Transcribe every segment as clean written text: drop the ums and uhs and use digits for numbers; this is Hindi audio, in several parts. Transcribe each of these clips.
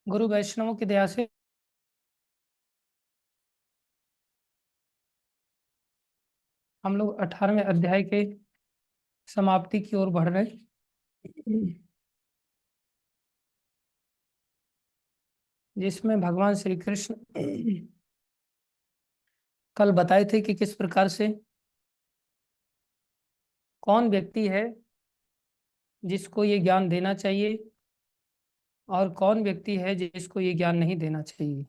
गुरु वैष्णवों की दया से हम लोग 18वें अध्याय के समाप्ति की ओर बढ़ रहे हैं, जिसमें भगवान श्री कृष्ण कल बताए थे कि किस प्रकार से कौन व्यक्ति है जिसको ये ज्ञान देना चाहिए और कौन व्यक्ति है जिसको ये ज्ञान नहीं देना चाहिए।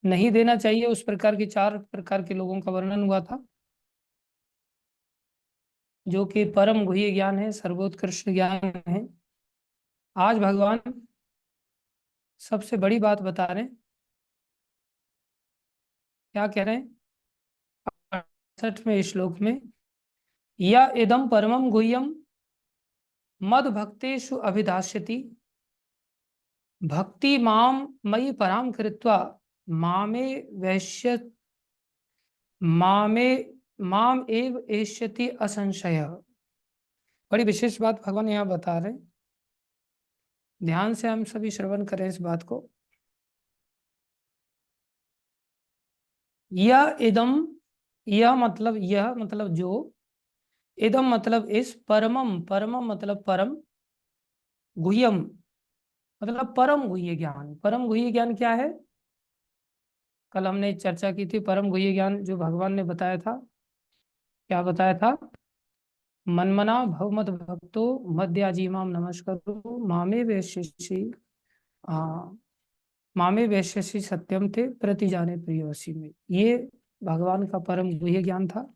नहीं देना चाहिए उस प्रकार की 4 प्रकार के लोगों का वर्णन हुआ था, जो कि परम गुह्य ज्ञान है, सर्वोत्कृष्ट ज्ञान है। आज भगवान सबसे बड़ी बात बता रहे हैं। क्या कह रहे हैं 68वें श्लोक में? या इदम परमम गुह्यम मद भक्तेषु अभिधास्यति भक्ति माम मयि पराम कृत्वा मामे वैश्य मामे माम एव एष्यति असंशय। बड़ी विशेष बात भगवान यहाँ बता रहे हैं, ध्यान से हम सभी श्रवण करें इस बात को। यह मतलब जो, इदम मतलब इस, परमम परमम मतलब परम, गुह्यम मतलब परम गुह्य ज्ञान। परम गुह्य ज्ञान क्या है? कल हमने चर्चा की थी। परम गुह्य ज्ञान जो भगवान ने बताया था, क्या बताया था? मनमना भवमत भक्तो मध्याजीमाम नमस्करो मामे वैश्यसि हाँ मामे वैश्यसि सत्यम थे प्रति जाने प्रियवसी में। ये भगवान का परम गुह्य ज्ञान था।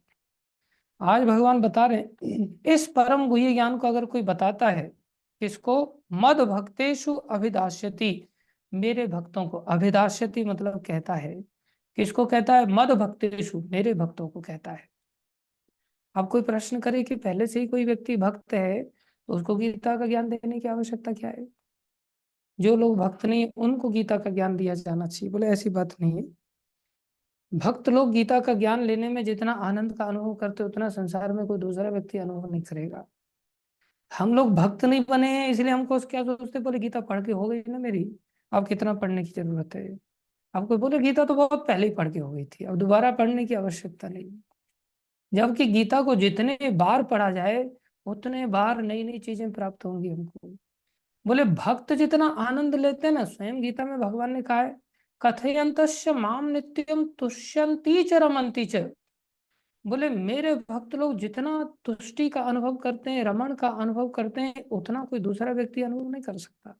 आज भगवान बता रहे हैं, इस परम गुह्य ज्ञान को अगर कोई बताता है, किसको? मद भक्तेषु अभिदास्यति, मेरे भक्तों को। अभिदास्यति मतलब कहता है, किसको कहता है? मद भक्तेषु, मेरे भक्तों को कहता है। अब कोई प्रश्न करे कि पहले से ही कोई व्यक्ति भक्त है तो उसको गीता का ज्ञान देने की आवश्यकता क्या है? जो लोग भक्त नहीं उनको गीता का ज्ञान दिया जाना चाहिए। बोले ऐसी बात नहीं है। भक्त लोग गीता का ज्ञान लेने में जितना आनंद का अनुभव करते उतना संसार में कोई दूसरा व्यक्ति अनुभव नहीं करेगा। हम लोग भक्त नहीं बने हैं इसलिए हमको क्या सोचते, बोले गीता पढ़ के हो गई ना मेरी, अब कितना पढ़ने की जरूरत है। अब कोई बोले गीता तो बहुत पहले ही पढ़ के हो गई थी, अब दोबारा पढ़ने की आवश्यकता नहीं। जबकि गीता को जितने बार पढ़ा जाए उतने बार नई नई चीजें प्राप्त होंगी हमको। बोले भक्त जितना आनंद लेते हैं ना, स्वयं गीता में भगवान ने कहा है, कथयंतस्य माम नित्यम तुष्यंती च रमंती च। बोले मेरे भक्त लोग जितना तुष्टि का अनुभव करते हैं, रमण का अनुभव करते हैं, उतना कोई दूसरा व्यक्ति अनुभव नहीं कर सकता।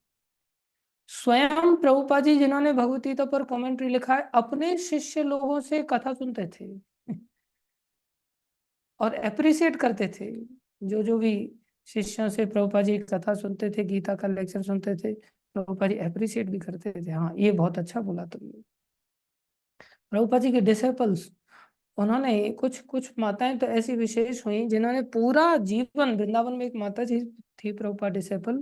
स्वयं प्रभुपाद जी जिन्होंने भगवत गीता पर कमेंट्री लिखा है, अपने शिष्य लोगों से कथा सुनते थे और अप्रिशिएट करते थे। जो जो भी शिष्यों से प्रभुपाद जी कथा सुनते थे, गीता का लेक्चर सुनते थे, प्रभुपाद जी अप्रिशिएट भी करते थे, हाँ ये बहुत अच्छा बोला तुमने। प्रभुपाद जी के डिसेपल्स, उन्होंने कुछ कुछ माताएं तो ऐसी विशेष हुई जिन्होंने पूरा जीवन, वृंदावन में एक माता जी थी प्रभुपाद डिसेपल,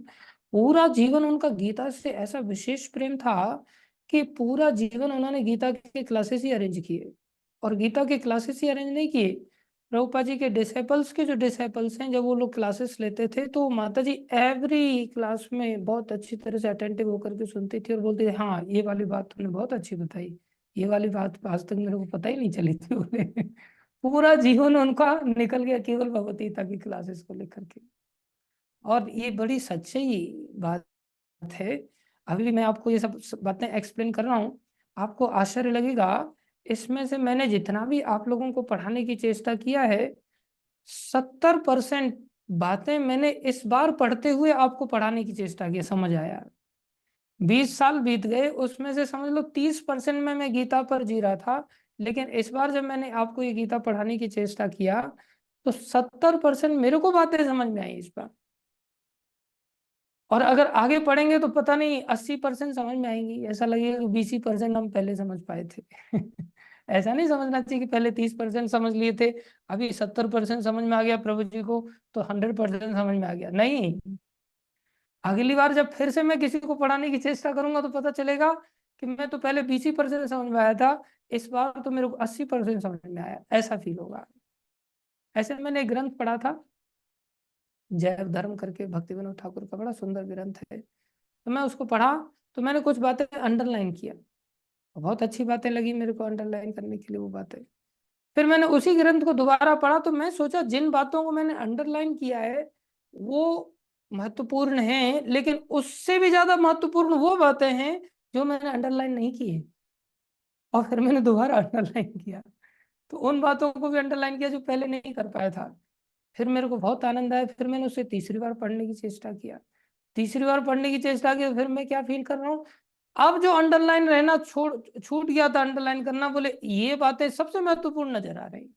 पूरा जीवन उनका गीता से ऐसा विशेष प्रेम था कि पूरा जीवन उन्होंने गीता के क्लासेस ही अरेंज किए। और गीता के क्लासेस ही अरेंज नहीं किए, प्रभुपाद जी के डिसेपल्स के जो डिसेपल्स हैं, जब वो लोग क्लासेस लेते थे तो माता जी एवरी क्लास में बहुत अच्छी तरह से अटेंटिव होकर के सुनती थी और बोलती थी, हाँ ये वाली बात तुमने बहुत अच्छी बताई, ये वाली बात आज तक मेरे को पता ही नहीं चली थी बोले पूरा जीवन उनका निकल गया केवल भगवत गीता की क्लासेस को लेकर के। और ये बड़ी सच्ची बात है। अभी भी मैं आपको ये सब बातें एक्सप्लेन कर रहा हूँ, आपको आश्चर्य लगेगा। इसमें से मैंने जितना भी आप लोगों को पढ़ाने की चेष्टा किया है, 70% बातें मैंने इस बार पढ़ते हुए आपको पढ़ाने की चेष्टा की, समझ आया। 20 साल बीत गए, उसमें से समझ लो 30% में मैं गीता पर जी रहा था, लेकिन इस बार जब मैंने आपको ये गीता पढ़ाने की चेष्टा किया तो 70% मेरे को बातें समझ में आई इस बार। और अगर आगे पढ़ेंगे तो पता नहीं 80% समझ में आएंगी, ऐसा लगेगा कि 20% हम पहले समझ पाए थे ऐसा नहीं समझना चाहिए कि पहले 30% समझ लिए थे, अभी 70% समझ में आ गया प्रभु जी को तो 100% समझ में आ गया, नहीं। अगली बार जब फिर से मैं किसी को पढ़ाने की चेष्टा करूंगा तो पता चलेगा कि मैं तो पहले 20% समझ में आया था, इस बार तो मेरे को 80% समझ में आया, ऐसा फील होगा। ऐसे मैंने एक ग्रंथ पढ़ा था, जैव धर्म करके, भक्ति विनोद ठाकुर का बड़ा सुंदर ग्रंथ है। तो मैं उसको पढ़ा तो मैंने कुछ बातें अंडरलाइन किया, बहुत अच्छी बातें लगी मेरे को अंडरलाइन करने के लिए वो बातें। फिर मैंने उसी ग्रंथ को दोबारा पढ़ा तो मैं सोचा जिन बातों को मैंने अंडरलाइन किया है वो महत्वपूर्ण है, लेकिन उससे भी ज्यादा महत्वपूर्ण वो बातें हैं जो मैंने अंडरलाइन नहीं की है। और फिर मैंने दोबारा अंडरलाइन किया, तो उन बातों को भी अंडरलाइन किया जो पहले नहीं कर पाया था। फिर मेरे को बहुत आनंद आया, फिर मैंने उसे तीसरी बार पढ़ने की चेष्टा किया। तीसरी बार पढ़ने की चेष्टा की, फिर मैं क्या फील कर रहा हूँ, अब जो अंडरलाइन रहना छोड़ छूट गया था अंडरलाइन करना, बोले ये बातें सबसे महत्वपूर्ण नजर आ रही।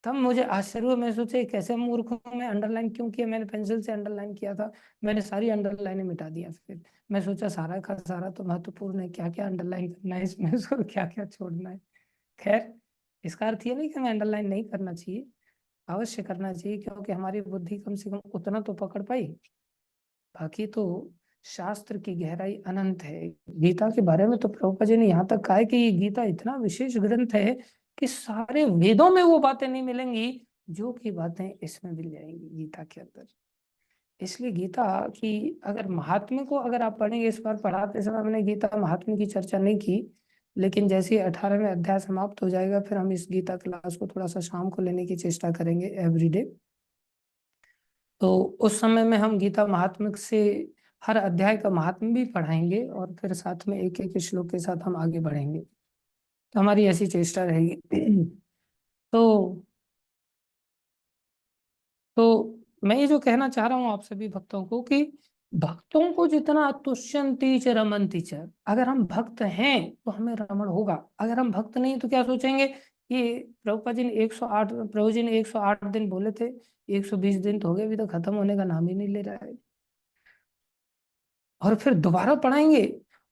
तब मुझे आश्चर्य हुआ, मैं सोचे कैसे मूर्ख हूँ मैं, अंडरलाइन क्यों किया, मैंने पेंसिल से अंडरलाइन किया था, मैंने सारी अंडरलाइनें मिटा दिया। फिर मैं सोचा सारा का सारा तो महत्वपूर्ण है, क्या क्या अंडरलाइन करना है इसमें, उसको क्या क्या छोड़ना है। खैर, इसका अर्थ ये नहीं कि हमें अंडरलाइन नहीं करना चाहिए, अवश्य करना चाहिए, क्योंकि हमारी बुद्धि कम से कम उतना तो पकड़ पाई। बाकी तो शास्त्र की गहराई अनंत है। गीता के बारे में तो प्रभुपाद जी ने यहाँ तक कहा है कि ये गीता इतना विशेष ग्रंथ है कि सारे वेदों में वो बातें नहीं मिलेंगी जो की बातें इसमें मिल जाएंगी गीता के अंदर। इसलिए गीता की अगर महात्म्य को अगर आप पढ़ेंगे, इस बार पढ़ाते समय हमने गीता महात्म्य की चर्चा नहीं की, लेकिन जैसे ही 18वें अध्याय समाप्त हो जाएगा फिर हम इस गीता क्लास को थोड़ा सा शाम को लेने की चेष्टा करेंगे एवरीडे। तो उस समय में हम गीता महात्म्य से हर अध्याय का महात्म्य भी पढ़ाएंगे और फिर साथ में एक एक श्लोक के साथ हम आगे बढ़ेंगे, तो हमारी ऐसी चेष्टा रहेगी। तो तो मैं ये जो कहना चाह रहा हूँ आप सभी भक्तों को कि भक्तों को जितना तुष्यंती च रमंती च, अगर हम भक्त हैं तो हमें रमण होगा, अगर हम भक्त नहीं तो क्या सोचेंगे कि प्रभुपाद जी ने 108, प्रभु जी ने 108 दिन बोले थे, 120 दिन तो हो गए, अभी तो खत्म होने का नाम ही नहीं ले रहा है। और फिर दोबारा पढ़ाएंगे,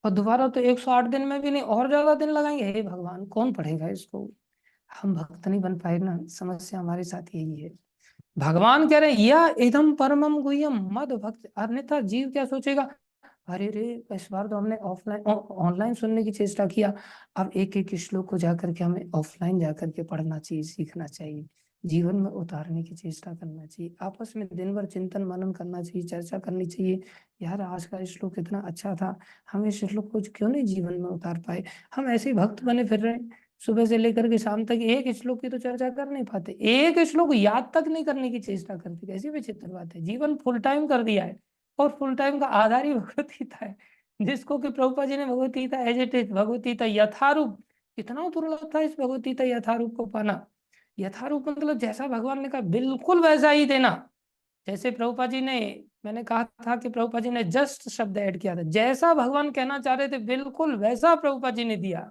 और दोबारा तो 108 दिन में भी नहीं, और ज्यादा दिन लगाएंगे, हे भगवान कौन पढ़ेगा इसको। हम भक्त नहीं बन पाए ना, समस्या हमारे साथ यही है। भगवान कह रहे हैं या इदम परमम गुह्यम मद भक्त, अन्यथा जीव क्या सोचेगा, अरे रे इस बार तो हमने ऑफलाइन ऑनलाइन सुनने की चेष्टा किया, अब एक एक श्लोक को जाकर के हमें ऑफलाइन जाकर के पढ़ना चाहिए, सीखना चाहिए, जीवन में उतारने की चेष्टा करना चाहिए, आपस में दिन भर चिंतन मनन करना चाहिए, चर्चा करनी चाहिए। यार आज का श्लोक इतना अच्छा था, हम इस श्लोक को क्यों नहीं जीवन में उतार पाए। हम ऐसे ही भक्त बने फिर रहे हैं, सुबह से लेकर के शाम तक एक श्लोक की तो चर्चा कर नहीं पाते, एक श्लोक याद तक नहीं करने की चेष्टा करते, कैसी विचित्र बात है। जीवन फुल टाइम कर दिया है, और फुल टाइम का आधार ही भगवत गीता है, जिसको कि प्रभुपाद जी ने Bhagavad Gita as it is, Bhagavad Gita यथारूप, कितना दुर्लभ था इस भगवत गीता यथारूप को पाना। यथारूप मतलब जैसा भगवान ने कहा बिल्कुल वैसा ही देना। जैसे प्रभुपाद जी ने, मैंने कहा था कि प्रभुपाद जी ने जस्ट शब्द ऐड किया था, जैसा भगवान कहना चाह रहे थे बिल्कुल वैसा प्रभुपाद जी ने दिया।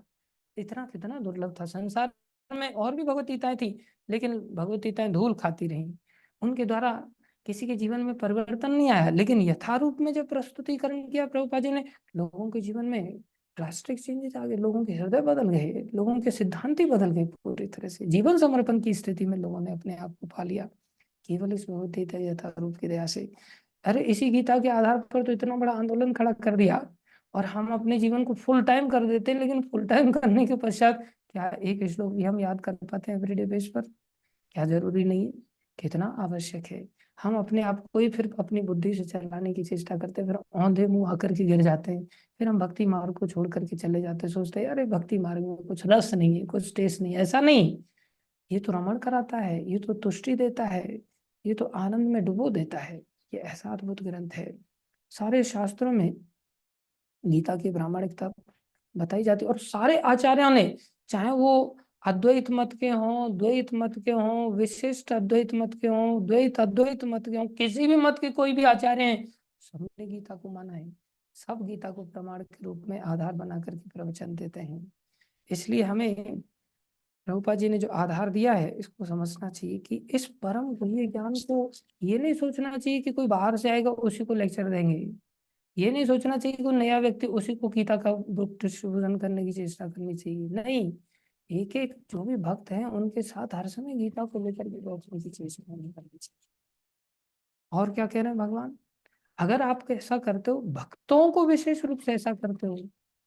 इतना कितना दुर्लभ था। संसार में और भी भगवतीताएं थी, लेकिन भगवतीताएं धूल खाती रहीं, उनके द्वारा किसी के जीवन में परिवर्तन नहीं आया, लेकिन यथारूप में जब प्रस्तुतिकरण किया प्रभुपाद जी ने, लोगों के जीवन में ड्रास्टिक चेंजेस आ गए, लोगों के हृदय बदल गए, लोगों के सिद्धांत ही बदल गए, पूरी तरह से जीवन समर्पण की स्थिति में लोगों ने अपने आप को पा लिया, केवल इस भगवत यथारूप की दया से। अरे इसी गीता के आधार पर तो इतना बड़ा आंदोलन खड़ा कर दिया, और हम अपने जीवन को फुल टाइम कर देते हैं, लेकिन फुल टाइम करने के पश्चात क्या एक श्लोक भी हम याद कर पाते हैं एवरीडे बेस पर? क्या जरूरी नहीं है? कितना आवश्यक है। हम अपने आप को ही फिर अपनी बुद्धि से चलाने की चेष्टा करते हैं, फिर औंधे मुंह आकर के गिर जाते हैं, फिर हम भक्ति मार्ग को छोड़ करके चले जाते हैं, सोचते हैं अरे भक्ति मार्ग में कुछ रस नहीं है, कुछ टेस्ट नहीं है। ऐसा नहीं, ये तो रमण कराता है, ये तो तुष्टि देता है, ये तो आनंद में डुबो देता है। ये ऐसा अद्भुत ग्रंथ है। सारे शास्त्रों में गीता की प्रामाणिकता बताई जाती है, और सारे आचार्यों ने, चाहे वो अद्वैत मत के हों, द्वैत मत के हों, विशिष्ट अद्वैत मत के हों, द्वैत अद्वैत मत के हों, किसी भी मत के कोई भी आचार्य हैं, सबने गीता को माना है। सब गीता को प्रमाण के रूप में आधार बना करके प्रवचन देते हैं। इसलिए हमें प्रभुपाद जी ने जो आधार दिया है इसको समझना चाहिए कि इस परम गुह्य ज्ञान को, ये नहीं सोचना चाहिए कि कोई बाहर से आएगा उसी को लेक्चर देंगे, ये नहीं सोचना चाहिए कि कोई नया व्यक्ति उसी को गीता का बुक डिस्ट्रीब्यूशन करने की चेष्टा करनी चाहिए, नहीं। एक एक जो भी भक्त हैं उनके साथ हर समय गीता को लेकर के बैठने की चेष्टा नहीं करनी चाहिए। और क्या कह रहे हैं भगवान, अगर आप ऐसा करते हो, भक्तों को विशेष रूप से ऐसा करते हो,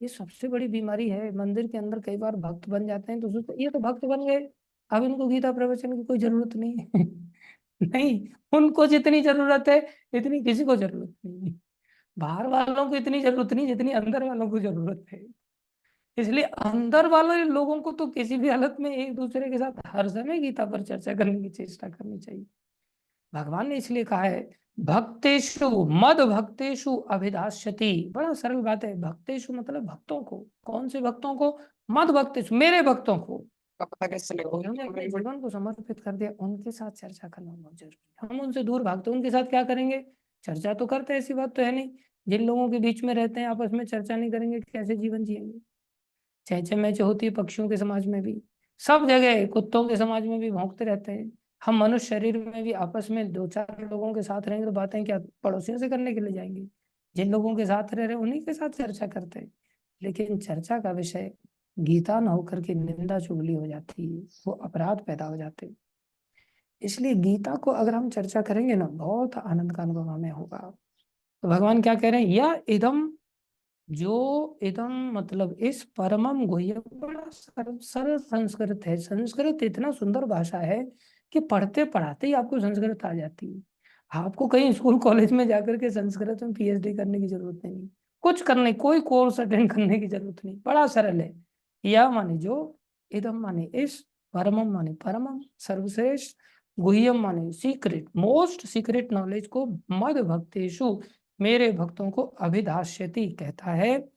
ये सबसे बड़ी बीमारी है। मंदिर के अंदर कई बार भक्त बन जाते हैं तो सोचते ये तो भक्त बन गए, अब इनको गीता प्रवचन की कोई जरूरत नहीं है। नहीं, उनको जितनी जरूरत है इतनी किसी को जरूरत नहीं है। बाहर वालों को इतनी जरूरत नहीं जितनी अंदर वालों को जरूरत है। इसलिए अंदर वाले लोगों को तो किसी भी हालत में एक दूसरे के साथ हर समय गीता पर चर्चा करने की चेष्टा करनी चाहिए। भगवान ने इसलिए कहा है भक्तेषु मद भक्तेषु अभिधास्यति। बड़ा सरल बात है, भक्तेषु मतलब भक्तों को। कौन से भक्तों को? मद भक्तेषु, मेरे भक्तों को। उन्होंने अपने जीवन को समर्पित कर दिया, उनके साथ चर्चा करना बहुत जरूरी है। हम उनसे दूर भागते, उनके साथ क्या करेंगे? चर्चा तो करते हैं, ऐसी बात तो है नहीं। जिन लोगों के बीच में रहते हैं आपस में चर्चा नहीं करेंगे, कैसे जीवन जिएंगे? चहचे मैचे होती है पक्षियों के समाज में भी, सब जगह कुत्तों के समाज में भी भौंकते रहते हैं। हम मनुष्य शरीर में भी आपस में दो चार लोगों के साथ रहेंगे तो बातें क्या पड़ोसियों से करने के लिए जाएंगे? जिन लोगों के साथ रह रहे उन्हीं के साथ चर्चा करते हैं। लेकिन चर्चा का विषय गीता न होकर के निंदा चुगली हो जाती है, वो अपराध पैदा हो जाते हैं। इसलिए गीता को अगर हम चर्चा करेंगे ना, बहुत आनंद का अनुभव हमें होगा। तो भगवान क्या कह रहे हैं? या इदम, जो इदम मतलब इस परमम गुह्यम, बड़ा सरल सरल संस्कृत है। संस्कृत इतना सुंदर भाषा है कि पढ़ते पढ़ाते ही आपको संस्कृत आ जाती है। आपको कहीं स्कूल कॉलेज में जाकर के संस्कृत में पीएचडी करने की जरूरत नहीं, कुछ करने, कोई कोर्स अटेंड करने की जरूरत नहीं, बड़ा सरल है। यह माने जो, इदम माने इस, परमम माने परमम सर्वश्रेष्ठ, गुह्यम माने सीक्रेट, मोस्ट सीक्रेट नॉलेज को मद भक्तेषु, मेरे भक्तों को अभिधाष्यति कहता है।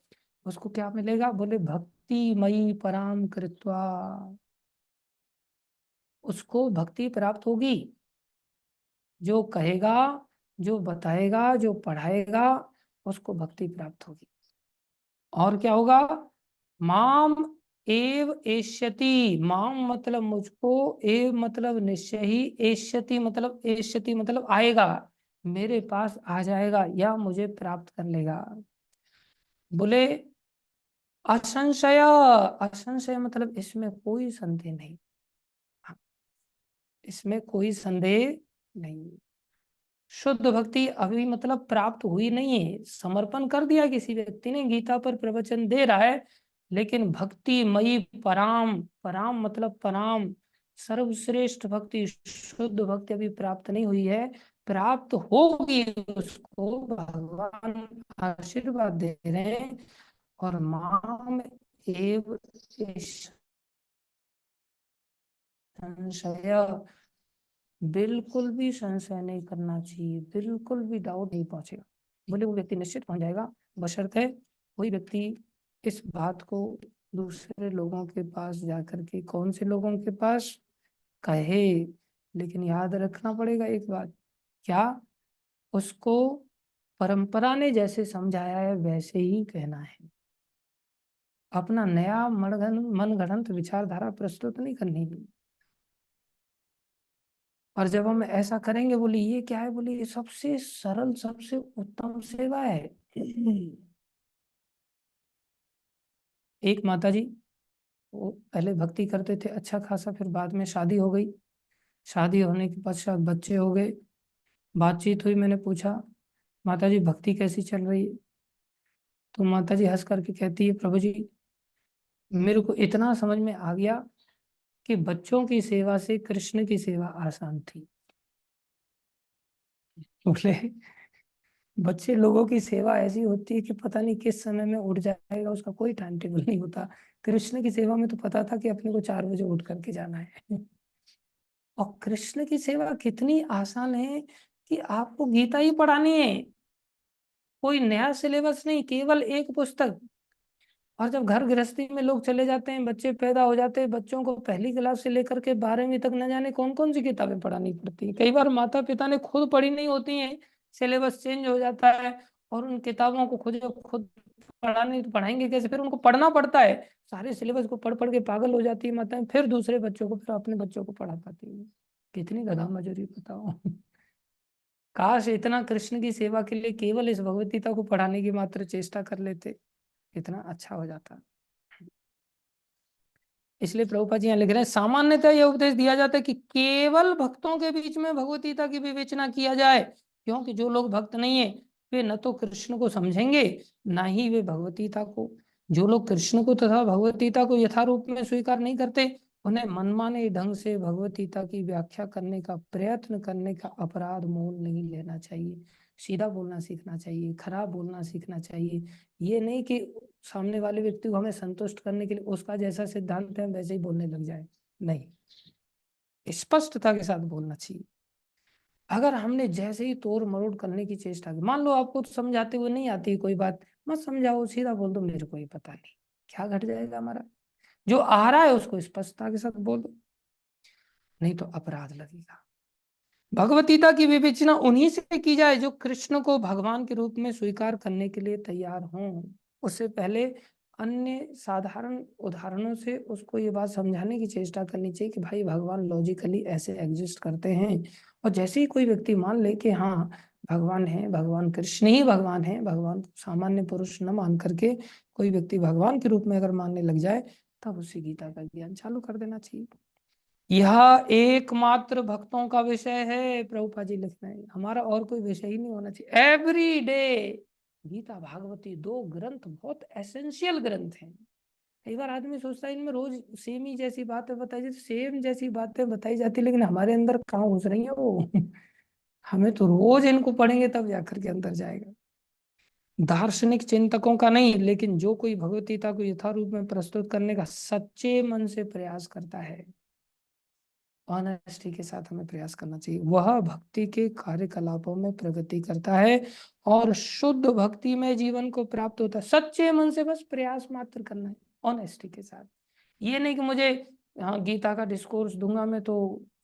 उसको क्या मिलेगा? बोले भक्ति मई पराम कृत्वा, उसको भक्ति प्राप्त होगी। जो कहेगा, जो बताएगा, जो पढ़ाएगा, उसको भक्ति प्राप्त होगी। और क्या होगा? माम एव एष्यति, माम मतलब मुझको, एव मतलब निश्चय ही, एष्यति मतलब आएगा, मेरे पास आ जाएगा या मुझे प्राप्त कर लेगा। बोले असंशय, असंशय मतलब इसमें कोई संदेह नहीं। हाँ, इसमें कोई संदेह नहीं। शुद्ध भक्ति अभी मतलब प्राप्त हुई नहीं है, समर्पण कर दिया किसी व्यक्ति ने, गीता पर प्रवचन दे रहा है, लेकिन भक्ति मई पराम, पराम मतलब पराम सर्वश्रेष्ठ भक्ति, शुद्ध भक्ति अभी प्राप्त नहीं हुई है। प्राप्त होगी उसको, भगवान आशीर्वाद दे रहे हैं। और माम एव संशय, बिल्कुल भी संशय नहीं करना चाहिए, बिल्कुल भी डाउट नहीं पहुंचेगा। बोले वो व्यक्ति निश्चित पहुंच जाएगा, बशर्ते कोई व्यक्ति इस बात को दूसरे लोगों के पास जाकर के, कौन से लोगों के पास कहे। लेकिन याद रखना पड़ेगा एक बात, क्या? उसको परंपरा ने जैसे समझाया है वैसे ही कहना है, अपना नया मनगढ़ंत विचारधारा प्रस्तुत नहीं करनी है। और जब हम ऐसा करेंगे, बोले ये क्या है? बोले ये सबसे सरल सबसे उत्तम सेवा है। एक माता जी, वो पहले भक्ति करते थे अच्छा खासा, फिर बाद में शादी हो गई। शादी होने के पश्चात बच्चे हो गए। बातचीत हुई, मैंने पूछा माता जी भक्ति कैसी चल रही है? तो माता जी हंस करके कहती है, प्रभु जी मेरे को इतना समझ में आ गया कि बच्चों की सेवा से कृष्ण की सेवा आसान थी। बोले बच्चे लोगों की सेवा ऐसी होती है कि पता नहीं किस समय में उठ जाएगा, उसका कोई टाइम टेबल नहीं होता। कृष्ण की सेवा में तो पता था कि अपने को 4 बजे उठ करके जाना है। और कृष्ण की सेवा कितनी आसान है कि आपको गीता ही पढ़ानी है, कोई नया सिलेबस नहीं, केवल एक पुस्तक। और जब घर गृहस्थी में लोग चले जाते हैं, बच्चे पैदा हो जाते हैं, बच्चों को पहली क्लास से लेकर के 12वीं तक न जाने कौन कौन सी किताबें पढ़ानी पड़ती है। कई बार माता पिता ने खुद पढ़ी नहीं होती हैं, सिलेबस चेंज हो जाता है, और उन किताबों को खुद खुद पढ़ाने तो पढ़ाएंगे कैसे? फिर उनको पढ़ना पड़ता है, सारे सिलेबस को पढ़ पढ़ के पागल हो जाती है माताएं, फिर दूसरे बच्चों को, फिर अपने बच्चों को पढ़ा पाती है। कितनी गधा मजूरी बताओ। काश इतना कृष्ण की सेवा के लिए केवल इस भगवत गीता को पढ़ाने की मात्र चेष्टा कर लेते, कितना अच्छा हो जाता। इसलिए प्रभुपाद जी यहाँ लिख रहे हैं, सामान्यतः यह उपदेश दिया जाता है कि केवल भक्तों के बीच में भगवत गीता की विवेचना किया जाए, क्योंकि जो लोग भक्त नहीं है वे न तो कृष्ण को समझेंगे, ना ही वे भगवत गीता को। जो लोग कृष्ण को तथा भगवत गीता को यथारूप में स्वीकार नहीं करते, उन्हें मनमाने ढंग से भगवत गीता की व्याख्या करने का प्रयत्न करने का अपराध मोल नहीं लेना चाहिए। सीधा बोलना सीखना चाहिए, खराब बोलना सीखना चाहिए। ये नहीं कि सामने वाले व्यक्ति को हमें संतुष्ट करने के लिए उसका जैसा सिद्धांत है वैसे ही बोलने लग जाए, नहीं, स्पष्टता के साथ बोलना चाहिए। अगर हमने जैसे ही तोड़ मरोड़ करने की चेष्टा की, मान लो आपको तो समझाते हुए नहीं आती कोई बात, मत समझाओ, सीधा बोल दो मेरे को ही पता नहीं, क्या घट जाएगा हमारा। जो आ रहा है उसको स्पष्टता के साथ बोल दो, नहीं तो अपराध लगेगा। भगवत गीता की विवेचना उन्हीं से की जाए जो कृष्ण को भगवान के रूप में स्वीकार करने के लिए तैयार हों। उससे पहले अन्य साधारण उदाहरणों से उसको ये बात समझाने की चेष्टा करनी चाहिए कि भाई भगवान लॉजिकली ऐसे एग्जिस्ट करते हैं। और जैसे ही कोई व्यक्ति मान ले कि हाँ भगवान है, भगवान कृष्ण ही भगवान है, भगवान को सामान्य पुरुष न मान करके कोई व्यक्ति भगवान के रूप में अगर मानने लग जाए, तब उसे गीता का ज्ञान चालू कर देना चाहिए। यह एकमात्र भक्तों का विषय है, प्रभुपा जी लिख रहे हैं, हमारा और कोई विषय ही नहीं होना चाहिए। एवरी डे गीता भागवती, दो ग्रंथ बहुत एसेंशियल ग्रंथ हैं। कई बार आदमी सोचता है इनमें रोज सेम ही जैसी बातें बताई जाती, सेम जैसी बातें बताई जाती, लेकिन हमारे अंदर कहाँ घुस रही है वो हमें तो रोज इनको पढ़ेंगे तब जाकर के अंदर जाएगा। दार्शनिक चिंतकों का नहीं, लेकिन जो कोई भगवत गीता को यथारूप में प्रस्तुत करने का सच्चे मन से प्रयास करता है, ऑनेस्टी के साथ हमें प्रयास करना चाहिए, वह भक्ति के कार्यकलापों में प्रगति करता है और शुद्ध भक्ति में जीवन को प्राप्त होता है। सच्चे मन से बस प्रयास मात्र करना है, ऑनेस्टी के साथ। ये नहीं कि मुझे हाँ गीता का डिस्कोर्स दूंगा मैं तो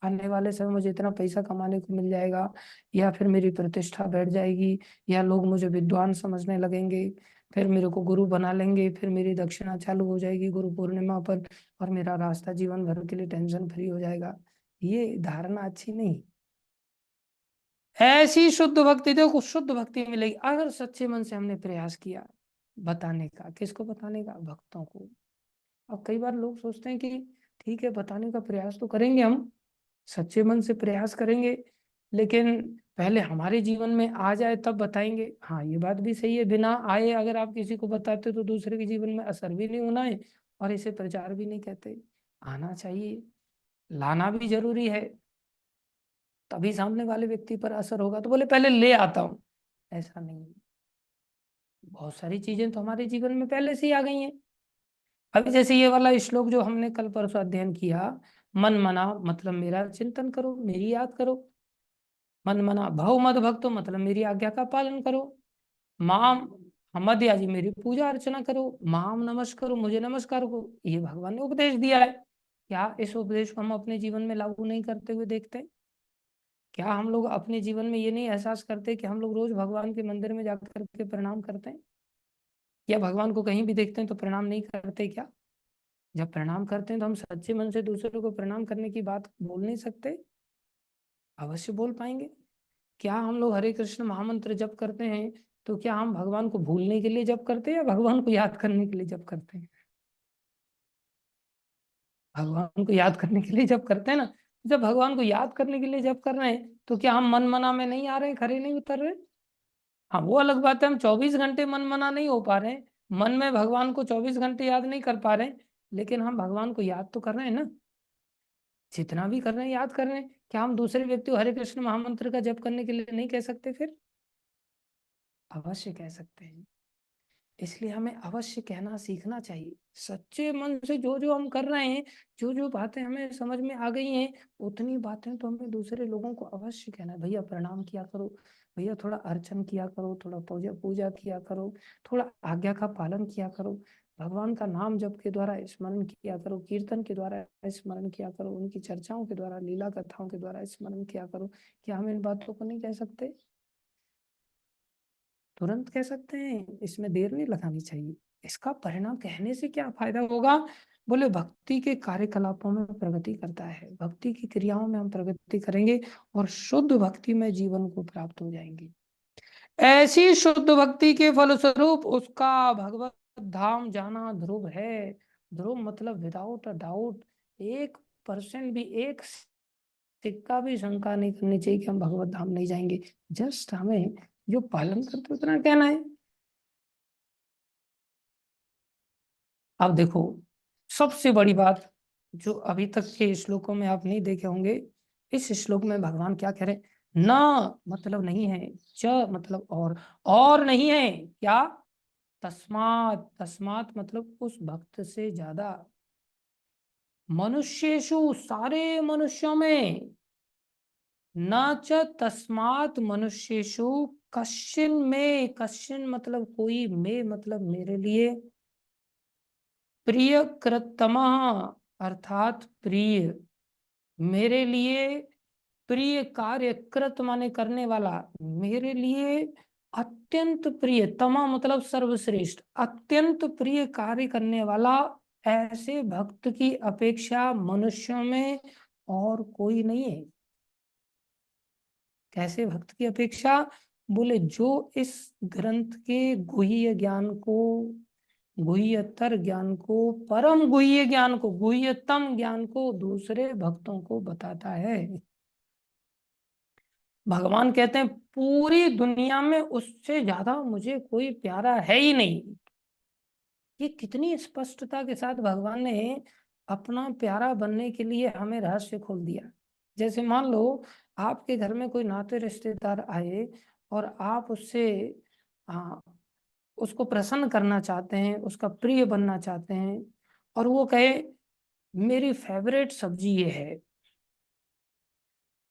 आने वाले समय मुझे इतना पैसा कमाने को मिल जाएगा, या फिर मेरी प्रतिष्ठा बैठ जाएगी, या लोग मुझे विद्वान समझने लगेंगे, फिर मेरे को गुरु बना लेंगे, फिर मेरी दक्षिणा चालू हो जाएगी गुरु पूर्णिमा पर, और मेरा रास्ता जीवन भर के लिए टेंशन फ्री हो जाएगा। ये धारणा अच्छी नहीं। ऐसी शुद्ध भक्ति, देखो शुद्ध भक्ति मिलेगी अगर सच्चे मन से हमने प्रयास किया बताने का। किसको बताने का? भक्तों को। अब कई बार लोग सोचते हैं कि ठीक है बताने का प्रयास तो करेंगे, हम सच्चे मन से प्रयास करेंगे, लेकिन पहले हमारे जीवन में आ जाए तब बताएंगे। हाँ ये बात भी सही है, बिना आए अगर आप किसी को बताते तो दूसरे के जीवन में असर भी नहीं होना है, और इसे प्रचार भी नहीं कहते। आना चाहिए, लाना भी जरूरी है, तभी सामने वाले व्यक्ति पर असर होगा। तो बोले पहले ले आता हूं, ऐसा नहीं है। बहुत सारी चीजें तो हमारे जीवन में पहले से ही आ गई हैं। अभी जैसे ये वाला श्लोक जो हमने कल परसों अध्ययन किया, मन मना मतलब मेरा चिंतन करो, मेरी याद करो। मन मना भव मद भक्तो मतलब मेरी आज्ञा का पालन करो। माम मद जी मेरी पूजा अर्चना करो। माम नमस्कार करो, मुझे नमस्कार करो। ये भगवान ने उपदेश दिया है। क्या इस उपदेश को हम अपने जीवन में लागू नहीं करते हुए देखते हैं? क्या हम लोग अपने जीवन में ये नहीं एहसास करते कि हम लोग रोज भगवान के मंदिर में जाकर के प्रणाम करते हैं? या भगवान को कहीं भी देखते हैं तो प्रणाम नहीं करते क्या? जब प्रणाम करते हैं तो हम सच्चे मन से दूसरों को प्रणाम करने की बात बोल नहीं सकते? अवश्य बोल पाएंगे। क्या हम लोग हरे कृष्ण महामंत्र जप करते हैं तो क्या हम भगवान को भूलने के लिए जप करते हैं या भगवान को याद करने के लिए जप करते हैं? भगवान को याद करने के लिए जप करते हैं ना। जब भगवान को याद करने के लिए जप कर रहे हैं तो क्या हम मन मना में नहीं आ रहे हैं, खरे नहीं उतर रहे? हाँ वो अलग बात है, हम 24 घंटे मन मना नहीं हो पा रहे हैं, मन में भगवान को 24 घंटे याद नहीं कर पा रहे हैं, लेकिन हम भगवान को याद तो कर रहे हैं ना। जितना भी कर रहे हैं याद कर रहे हैं। क्या हम दूसरे व्यक्ति को हरे कृष्ण महामंत्र का जप करने के लिए नहीं कह सकते? फिर अवश्य कह सकते हैं। इसलिए हमें अवश्य कहना सीखना चाहिए सच्चे मन से। जो जो हम कर रहे हैं, जो जो बातें हमें समझ में आ गई हैं, उतनी बातें तो हमें दूसरे लोगों को अवश्य कहना है। भैया प्रणाम किया करो, भैया थोड़ा अर्चन किया करो, थोड़ा पूजा पूजा किया करो, थोड़ा आज्ञा का पालन किया करो, भगवान का नाम जप के द्वारा स्मरण किया करो, कीर्तन के द्वारा स्मरण किया करो, उनकी चर्चाओं के द्वारा, लीला कथाओं के द्वारा स्मरण किया करो। क्या हम इन बातों को नहीं कह सकते? तुरंत कह सकते हैं, इसमें देर नहीं लगानी चाहिए। इसका परिणाम कहने से क्या फायदा होगा? बोले भक्ति के कार्यकलापों में प्रगति करता है, भक्ति की क्रियाओं में हम प्रगति करेंगे और शुद्ध भक्ति में जीवन को प्राप्त हो जाएंगे। ऐसी शुद्ध भक्ति के फलस्वरूप उसका भगवत धाम जाना ध्रुव है। ध्रुव मतलब विदाउट अ डाउट, 1% भी, एक सिक्का भी शंका नहीं करनी चाहिए कि हम भगवत धाम नहीं जाएंगे। जस्ट हमें जो पालन करते उतना कहना है। अब देखो सबसे बड़ी बात जो अभी तक के श्लोकों में आप नहीं देखे होंगे, इस श्लोक में भगवान क्या कह रहे हैं? न मतलब नहीं है, च मतलब और नहीं है क्या, तस्मात, तस्मात मतलब उस भक्त से ज्यादा, मनुष्येषु सारे मनुष्यों में, न च तस्मात मनुष्येषु कश्चिन में, कश्चिन मतलब कोई, में मतलब मेरे लिए, प्रिय कृतमा अर्थात प्रिय, मेरे लिए प्रिय कार्य, कृत माने करने वाला, मेरे लिए अत्यंत प्रिय, तमा मतलब सर्वश्रेष्ठ, अत्यंत प्रिय कार्य करने वाला ऐसे भक्त की अपेक्षा मनुष्यों में और कोई नहीं है। कैसे भक्त की अपेक्षा, बोले जो इस ग्रंथ के गुह्य ज्ञान को, गुह्यतर ज्ञान को, परम गुह्य ज्ञान को, गुह्यतम ज्ञान को दूसरे भक्तों को बताता है। भगवान कहते हैं पूरी दुनिया में उससे ज्यादा मुझे कोई प्यारा है ही नहीं। ये कितनी स्पष्टता के साथ भगवान ने अपना प्यारा बनने के लिए हमें रहस्य खोल दिया। जैसे मान लो आपके घर में कोई नाते रिश्तेदार आए और आप उससे आ, उसको प्रसन्न करना चाहते हैं, उसका प्रिय बनना चाहते हैं, और वो कहे मेरी फेवरेट सब्जी ये है,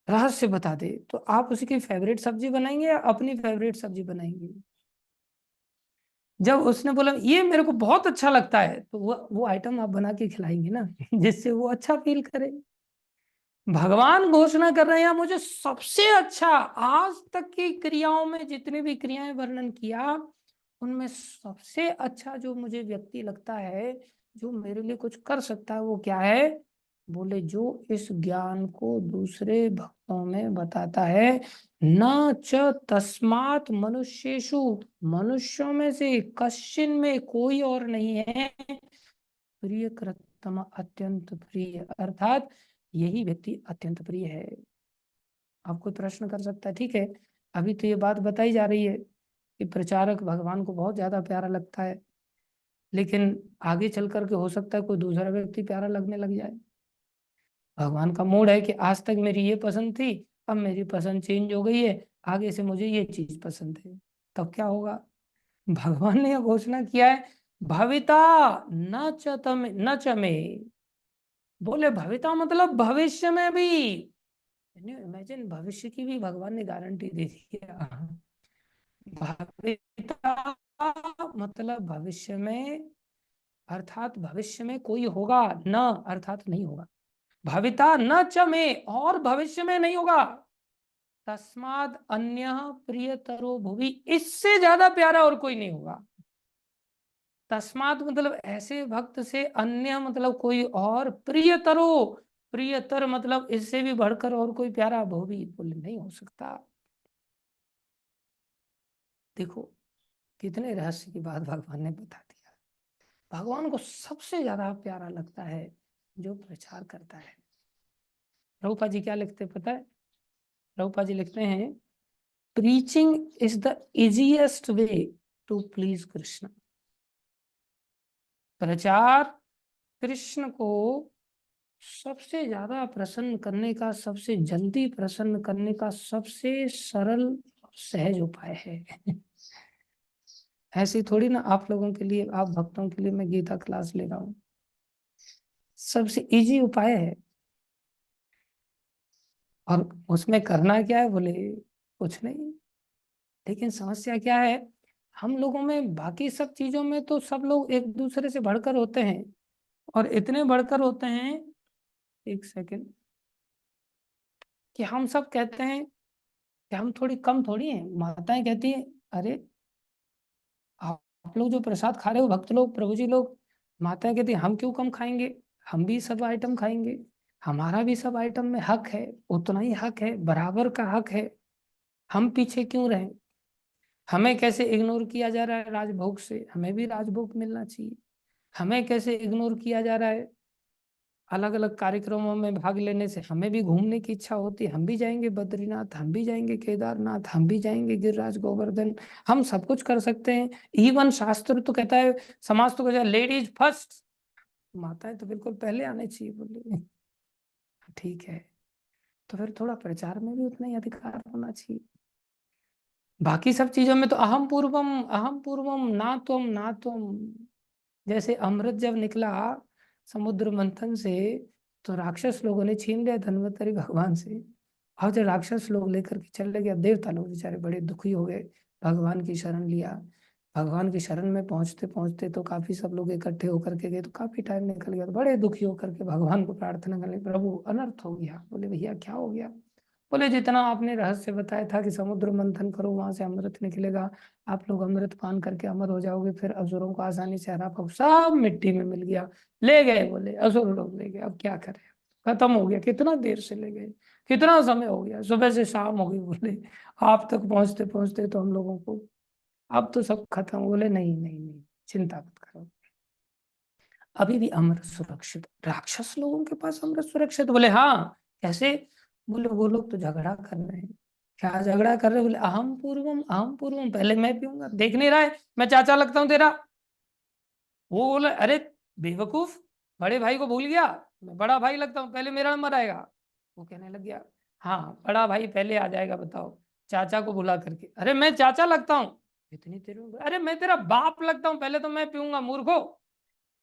रहस्य बता दे, तो आप उसकी फेवरेट सब्जी बनाएंगे या अपनी फेवरेट सब्जी बनाएंगे? जब उसने बोला ये मेरे को बहुत अच्छा लगता है, तो वो आइटम आप बना के खिलाएंगे ना जिससे वो अच्छा फील करे। भगवान घोषणा कर रहे हैं मुझे सबसे अच्छा, आज तक की क्रियाओं में जितनी भी क्रियाएं वर्णन किया उनमें सबसे अच्छा जो मुझे व्यक्ति लगता है, जो मेरे लिए कुछ कर सकता है, वो क्या है? बोले जो इस ज्ञान को दूसरे भक्तों में बताता है। न च तस्मात मनुष्येषु, मनुष्यों में से कश्चिन में कोई और नहीं है, प्रिय कृतम अत्यंत प्रिय, अर्थात यही व्यक्ति अत्यंत प्रिय है। आप कोई प्रश्न कर सकता है, ठीक है, अभी तो ये बात बताई जा रही है कि प्रचारक भगवान को बहुत ज्यादा प्यारा लगता है, लेकिन आगे चल करके हो सकता है कोई दूसरा व्यक्ति प्यारा लगने लग जाए। भगवान का मूड है कि आज तक मेरी ये पसंद थी, अब मेरी पसंद चेंज हो गई है, आगे से मुझे ये चीज पसंद है, तब क्या होगा? भगवान ने यह घोषणा किया है भविता न च तम न च मे, बोले भविता मतलब भविष्य में भी, इमेजिन भविष्य की भी भगवान ने गारंटी दे दी है। भविता मतलब भविष्य में, अर्थात भविष्य में कोई होगा, न अर्थात नहीं होगा, भविता न च में और भविष्य में नहीं होगा, तस्माद अन्य प्रियतरो भुवि, इससे ज्यादा प्यारा और कोई नहीं होगा। तस्मात मतलब ऐसे भक्त से, अन्य मतलब कोई और, प्रियतरो, प्रियतर मतलब इससे भी बढ़कर और कोई प्यारा भुवि बोले नहीं हो सकता। देखो कितने रहस्य की बात भगवान ने बता दिया। भगवान को सबसे ज्यादा प्यारा लगता है जो प्रचार करता है। प्रभुपा जी क्या लिखते पता है? प्रभुपा जी लिखते हैं preaching is the easiest way to please Krishna, प्रचार कृष्ण को सबसे ज्यादा प्रसन्न करने का, सबसे जल्दी प्रसन्न करने का सबसे सरल सहज उपाय है। ऐसी थोड़ी ना आप लोगों के लिए, आप भक्तों के लिए मैं गीता क्लास ले रहा हूँ, सबसे इजी उपाय है। और उसमें करना क्या है बोले, कुछ नहीं, लेकिन समस्या क्या है, हम लोगों में बाकी सब चीजों में तो सब लोग एक दूसरे से बढ़कर होते हैं, और इतने बढ़कर होते हैं, एक सेकंड, कि हम सब कहते हैं कि हम थोड़ी कम थोड़ी हैं। माताएं कहती हैं अरे आप लोग जो प्रसाद खा रहे हो, भक्त लोग, प्रभु जी लोग, माताएं कहती हैं हम क्यों कम खाएंगे, हम भी सब आइटम खाएंगे, हमारा भी सब आइटम में हक है, उतना ही हक है, बराबर का हक है, हम पीछे क्यों रहें? हमें कैसे इग्नोर किया जा रहा है राजभोग से, हमें भी राजभोग मिलना चाहिए। हमें कैसे इग्नोर किया जा रहा है अलग अलग कार्यक्रमों में भाग लेने से, हमें भी घूमने की इच्छा होती है, हम भी जाएंगे बद्रीनाथ, हम भी जाएंगे केदारनाथ, हम भी जाएंगे गिरिराज गोवर्धन, हम सब कुछ कर सकते हैं। इवन शास्त्र तो कहता है, समाज तो कहता है लेडीज फर्स्ट, माताएं तो बिल्कुल पहले आने चाहिए बोले। ठीक है, तो फिर थोड़ा प्रचार में भी उतना ही अधिकार होना चाहिए। बाकी सब चीजों में तो अहम पूर्वम ना तुम। जैसे अमृत जब निकला समुद्र मंथन से, तो राक्षस लोगों ने छीन लिया धन्वंतरि भगवान से। और जब राक्षस लोग लेकर के चले गए, देवता लोग बेचारे बड़े दुखी हो गए, भगवान की शरण लिया। भगवान की शरण में पहुंचते पहुंचते तो काफी सब लोग इकट्ठे होकर के गए, तो काफी टाइम निकल गया, तो बड़े दुखी होकर के भगवान को प्रार्थना करने, प्रभु अनर्थ हो गया। बोले भैया क्या हो गया? बोले जितना आपने रहस्य बताया था कि समुद्र मंथन करो वहां से अमृत निकलेगा, आप लोग अमृत पान करके अमर हो जाओगे, फिर असुरों को आसानी से हरा पाओ, सब मिट्टी में मिल गया। ले गए, बोले असुर लोग ले गए, अब क्या करें? खत्म हो गया। कितना देर से ले गए, कितना समय हो गया, सुबह से शाम हो गई। बोले आप तक पहुंचते पहुंचते तो हम लोगों को अब तो सब खत्म। बोले नहीं नहीं नहीं, चिंता मत करो, अभी भी अमृत सुरक्षित। राक्षस लोगों के पास अमृत सुरक्षित? बोले हाँ। कैसे? बोले वो लोग तो झगड़ा कर रहे हैं। क्या झगड़ा कर रहे हैं? बोले अहम पूर्वम, पहले मैं पीऊंगा, देख नहीं रहा है मैं चाचा लगता हूँ तेरा? वो बोले अरे बेवकूफ, बड़े भाई को भूल गया, मैं बड़ा भाई लगता हूँ, पहले मेरा नंबर आएगा। वो कहने लग गया हाँ बड़ा भाई पहले आ जाएगा, बताओ। चाचा को बुला करके, अरे मैं चाचा लगता हूँ। इतनी देर में अरे मैं तेरा बाप लगता हूँ, पहले तो मैं पीऊंगा मूर्खो।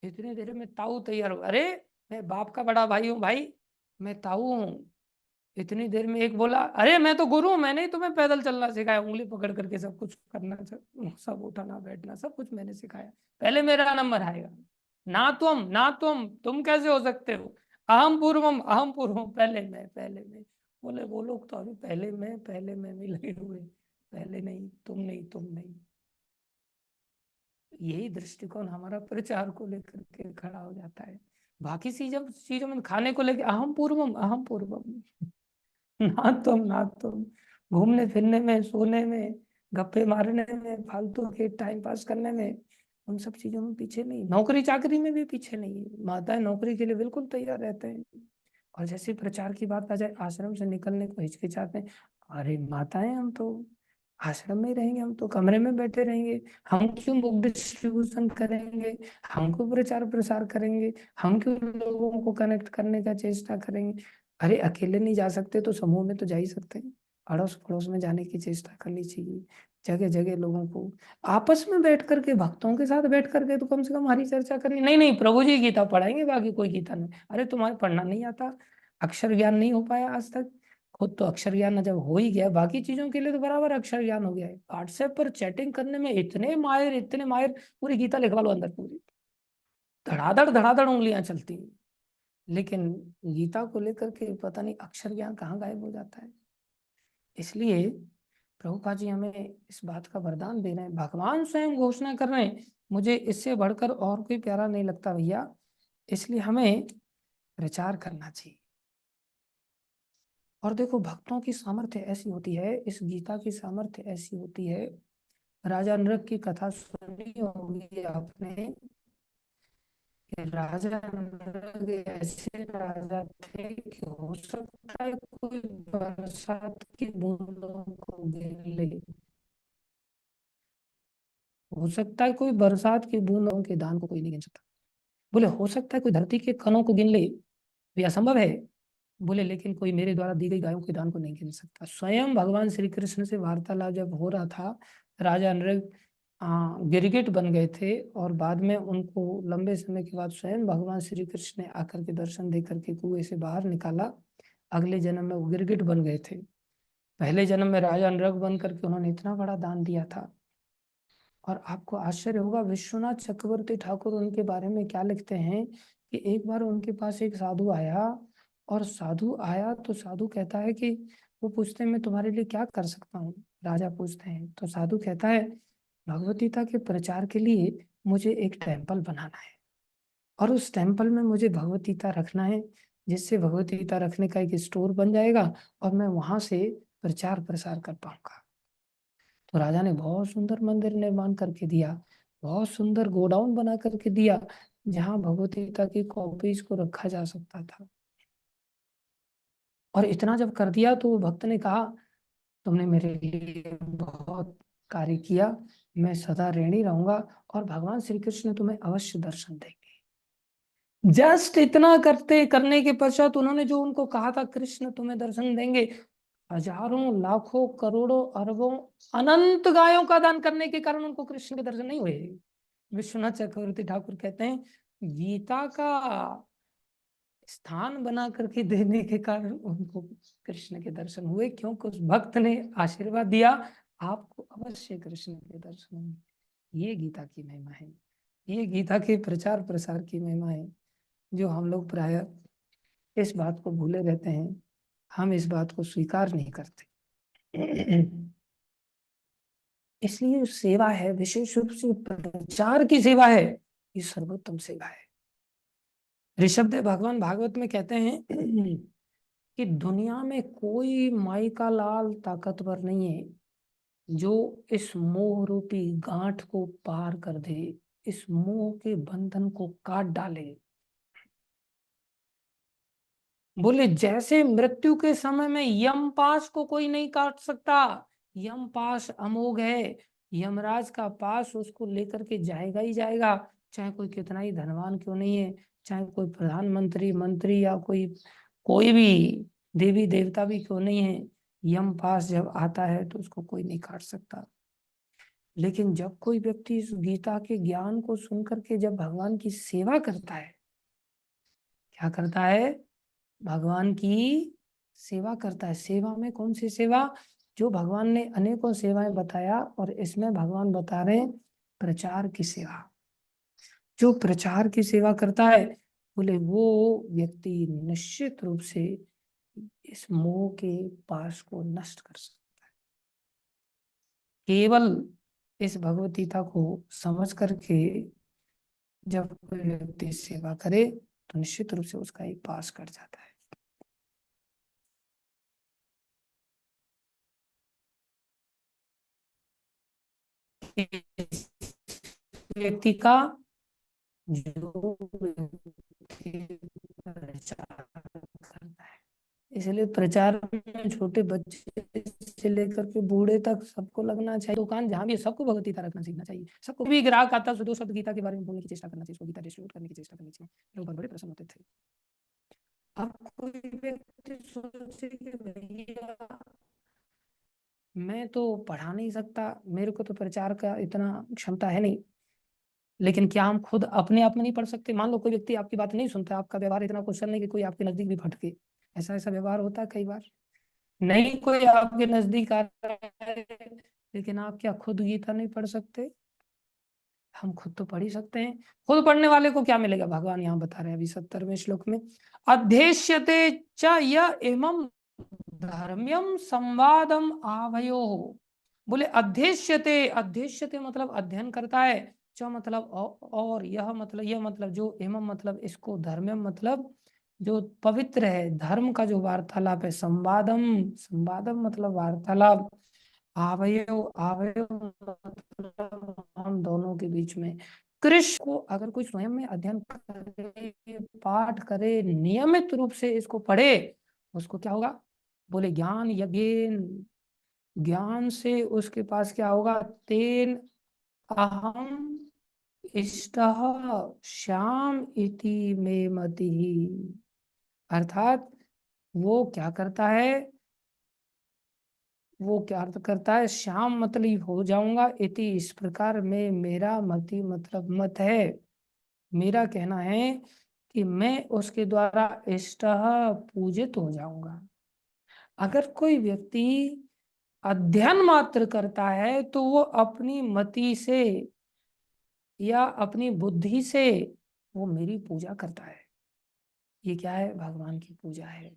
इतनी देर में ताऊ तैयार हो, अरे मैं बाप का बड़ा भाई हूँ भाई, मैं ताऊ हूँ। इतनी देर में एक बोला अरे मैं तो गुरु हूँ, मैंने ही तुम्हें पैदल चलना सिखाया, उंगली पकड़ करके सब कुछ करना, सब उठाना बैठना सब कुछ मैंने सिखाया, पहले मेरा नंबर आएगा। ना तुम कैसे हो सकते हो? अहम पूर्वम, पहले मैं। बोले वो लोग तो अभी पहले मैं भी लगे हुए, पहले नहीं, तुम नहीं, तुम नहीं। यही दृष्टिकोण हमारा प्रचार को लेकर के खड़ा हो जाता है। बाकी चीजों चीजों में खाने को लेकर अहम पूर्वम, ना तुम घूमने फिरने में, सोने में, गप्पे मारने में, फालतू के टाइम पास करने में, उन सब चीजों में पीछे नहीं, नौकरी चाकरी में भी पीछे नहीं है। माताएं नौकरी के लिए बिल्कुल तैयार रहते हैं, और जैसे प्रचार की बात आ जाए आश्रम से निकलने को हिचकिचाते हैं। अरे माताएं हम तो आश्रम में ही रहेंगे, हम तो कमरे में बैठे रहेंगे, हम क्यों बुक डिस्ट्रीब्यूशन करेंगे, हम क्यों प्रचार प्रसार करेंगे, हम क्यों लोगों को कनेक्ट करने का चेष्टा करेंगे? अरे अकेले नहीं जा सकते तो समूह में तो जा ही सकते हैं, अड़ोस पड़ोस में जाने की चेष्टा करनी चाहिए। जगह जगह लोगों को आपस में बैठ करके, भक्तों के साथ बैठ करके तो कम से कम हरी चर्चा करनी। नहीं नहीं प्रभु जी गीता पढ़ाएंगे, बाकी कोई गीता नहीं। अरे तुम्हारे पढ़ना नहीं आता, अक्षर ज्ञान नहीं हो पाया आज तक, खुद तो अक्षर ज्ञान जब हो ही गया, बाकी चीजों के लिए तो बराबर अक्षर ज्ञान हो गया है। व्हाट्सएप पर चैटिंग करने में इतने माहिर, पूरी गीता लिखवा लो अंदर, पूरी धड़ाधड़ धड़ाधड़ उंगलियां चलती हैं। लेकिन गीता को लेकर के पता नहीं अक्षर ज्ञान कहाँ गायब हो जाता है। इसलिए प्रभुपाद जी हमें इस बात का वरदान दे रहे हैं, भगवान स्वयं घोषणा कर रहे हैं, मुझे इससे बढ़कर और कोई प्यारा नहीं लगता भैया, इसलिए हमें प्रचार करना चाहिए। और देखो भक्तों की सामर्थ्य ऐसी होती है, इस गीता की सामर्थ्य ऐसी होती है। राजा नृग की कथा सुनी होगी आपने, कि राजा नृग ऐसे राजा थे कि हो सकता है कोई बरसात की बूंदों को गिन ले, हो सकता है कोई बरसात की बूंदों के दान को कोई नहीं गिन सकता। बोले हो सकता है कोई धरती के कणों को गिन ले, ये असंभव है। बोले लेकिन कोई मेरे द्वारा दी गई गायों के दान को नहीं गिन सकता। स्वयं भगवान श्री कृष्ण से वार्तालाप जब हो रहा था, राजा नृग गिरगिट बन गए थे, और बाद में उनको लंबे समय के बाद स्वयं भगवान श्री कृष्ण ने आकर के दर्शन दे करके कुएं से बाहर निकाला। अगले जन्म में वो गिरगिट बन गए थे, पहले जन्म में राजा नृग बन करके उन्होंने इतना बड़ा दान दिया था। और आपको आश्चर्य होगा, विश्वनाथ चक्रवर्ती ठाकुर उनके बारे में क्या लिखते हैं, कि एक बार उनके पास एक साधु आया, और साधु आया तो साधु कहता है कि, वो पूछते हैं मैं तुम्हारे लिए क्या कर सकता हूँ? राजा पूछते हैं तो साधु कहता है, भगवतीता के प्रचार के लिए मुझे एक टेम्पल बनाना है, और उस टेम्पल में मुझे भगवतीता रखना है, जिससे भगवतीता रखने का एक स्टोर बन जाएगा, और मैं वहां से प्रचार प्रसार कर पाऊंगा। तो राजा ने बहुत सुंदर मंदिर निर्माण करके दिया, बहुत सुंदर गोडाउन बना करके दिया, जहाँ भगवत गीता की कॉपीज को रखा जा सकता था। और इतना जब कर दिया तो वो भक्त ने कहा, तुमने मेरे लिए बहुत कार्य किया, मैं सदा ऋणी रहूंगा, और भगवान श्री कृष्ण तुम्हें अवश्य दर्शन देंगे। जस्ट इतना करने के पश्चात उन्होंने जो उनको कहा था कृष्ण तुम्हें दर्शन देंगे, हजारों लाखों करोड़ों अरबों अनंत गायों का दान करने के कारण उनको कृष्ण के दर्शन नहीं हुए। विश्वनाथ चक्रवर्ती ठाकुर कहते हैं गीता का स्थान बना करके देने के कारण उनको कृष्ण के दर्शन हुए, क्योंकि उस भक्त ने आशीर्वाद दिया आपको अवश्य कृष्ण के दर्शन होंगे। ये गीता की महिमा है, ये गीता के प्रचार प्रसार की महिमा है, जो हम लोग प्राय इस बात को भूले रहते हैं, हम इस बात को स्वीकार नहीं करते। इसलिए सेवा है, विशेष रूप से प्रचार की सेवा है, ये सर्वोत्तम सेवा है। ऋषभदेव भगवान भागवत में कहते हैं कि दुनिया में कोई माई का लाल ताकतवर नहीं है जो इस मोह रूपी गांठ को पार कर दे, इस मोह के बंधन को काट डाले। बोले जैसे मृत्यु के समय में यमपाश को कोई नहीं काट सकता, यमपाश अमोघ है, यमराज का पास उसको लेकर के जाएगा ही जाएगा, चाहे कोई कितना ही धनवान क्यों नहीं है, चाहे कोई प्रधानमंत्री मंत्री या कोई कोई भी देवी देवता भी क्यों नहीं है, यमपाश जब आता है तो उसको कोई नहीं काट सकता। लेकिन जब कोई व्यक्ति इस गीता के ज्ञान को सुनकर के जब भगवान की सेवा करता है, क्या करता है, भगवान की सेवा करता है। सेवा में कौन सी सेवा, जो भगवान ने अनेकों सेवाएं बताया और इसमें भगवान बता रहे प्रचार की सेवा। जो प्रचार की सेवा करता है, बोले वो व्यक्ति निश्चित रूप से इस मोह के पास को नष्ट कर सकता है। केवल इस भगवत गीता को समझ करके जब कोई व्यक्ति सेवा करे तो निश्चित रूप से उसका एक पास कट जाता है। इस व्यक्ति का जो व्यक्ति प्रचार करता है, इसलिए प्रचार में छोटे बच्चे से लेकर के बूढ़े तक सबको लगना चाहिए। दुकान जहां भी सबको भगवत गीता रखना सीखना चाहिए। सबको भी ग्राहक आता है दो शब्द गीता के बारे में बोलने की चेष्टा करना चाहिए, उसको गीता डिस्ट्रीब्यूट करने की चेष्टा करनी चाहिए, लोग बड़े प्रसन्न होते थे। अब कोई व्यक्ति सोचे कि भैया मैं तो पढ़ा नहीं सकता, मेरे को तो प्रचार का इतना क्षमता है नहीं, लेकिन क्या हम खुद अपने आप में नहीं पढ़ सकते? मान लो कोई व्यक्ति आपकी बात नहीं सुनता, आपका व्यवहार इतना कुशल नहीं कि कोई आपके नजदीक भी भटके, ऐसा ऐसा व्यवहार होता है कई बार। नहीं कोई आपके नजदीक आ रहा है, लेकिन आप क्या खुद गीता नहीं पढ़ सकते? हम खुद तो पढ़ ही सकते हैं। खुद पढ़ने वाले को क्या मिलेगा, भगवान यहाँ बता रहे हैं अभी 70वें श्लोक में, अध्येष्यते च य इमं धर्म्यम संवादम आवयो। बोले अध्येष्यते, अध्येष्यते मतलब अध्ययन करता है, च मतलब और यह मतलब जो, एवं मतलब इसको, धर्म्यम मतलब जो पवित्र है, धर्म का जो वार्तालाप है, संवादम, संवादम मतलब वार्तालाप, आवयो, आवयो मतलब हम दोनों के बीच में। कृष्ण को अगर कोई स्वयं में अध्ययन करे, पाठ करे, नियमित रूप से इसको पढ़े, उसको क्या होगा, बोले ज्ञान यज्ञेन, ज्ञान से उसके पास क्या होगा, तेन अहम इष्टः श्याम इति मे मतिः। अर्थात वो क्या करता है, वो क्या अर्थ करता है, श्याम मतलब हो जाऊंगा, इति इस प्रकार में, मेरा मति मतलब मत है, मेरा कहना है कि मैं उसके द्वारा इष्ट पूजित हो जाऊंगा। अगर कोई व्यक्ति अध्ययन मात्र करता है तो वो अपनी मति से या अपनी बुद्धि से वो मेरी पूजा करता है। ये क्या है, भगवान की पूजा है।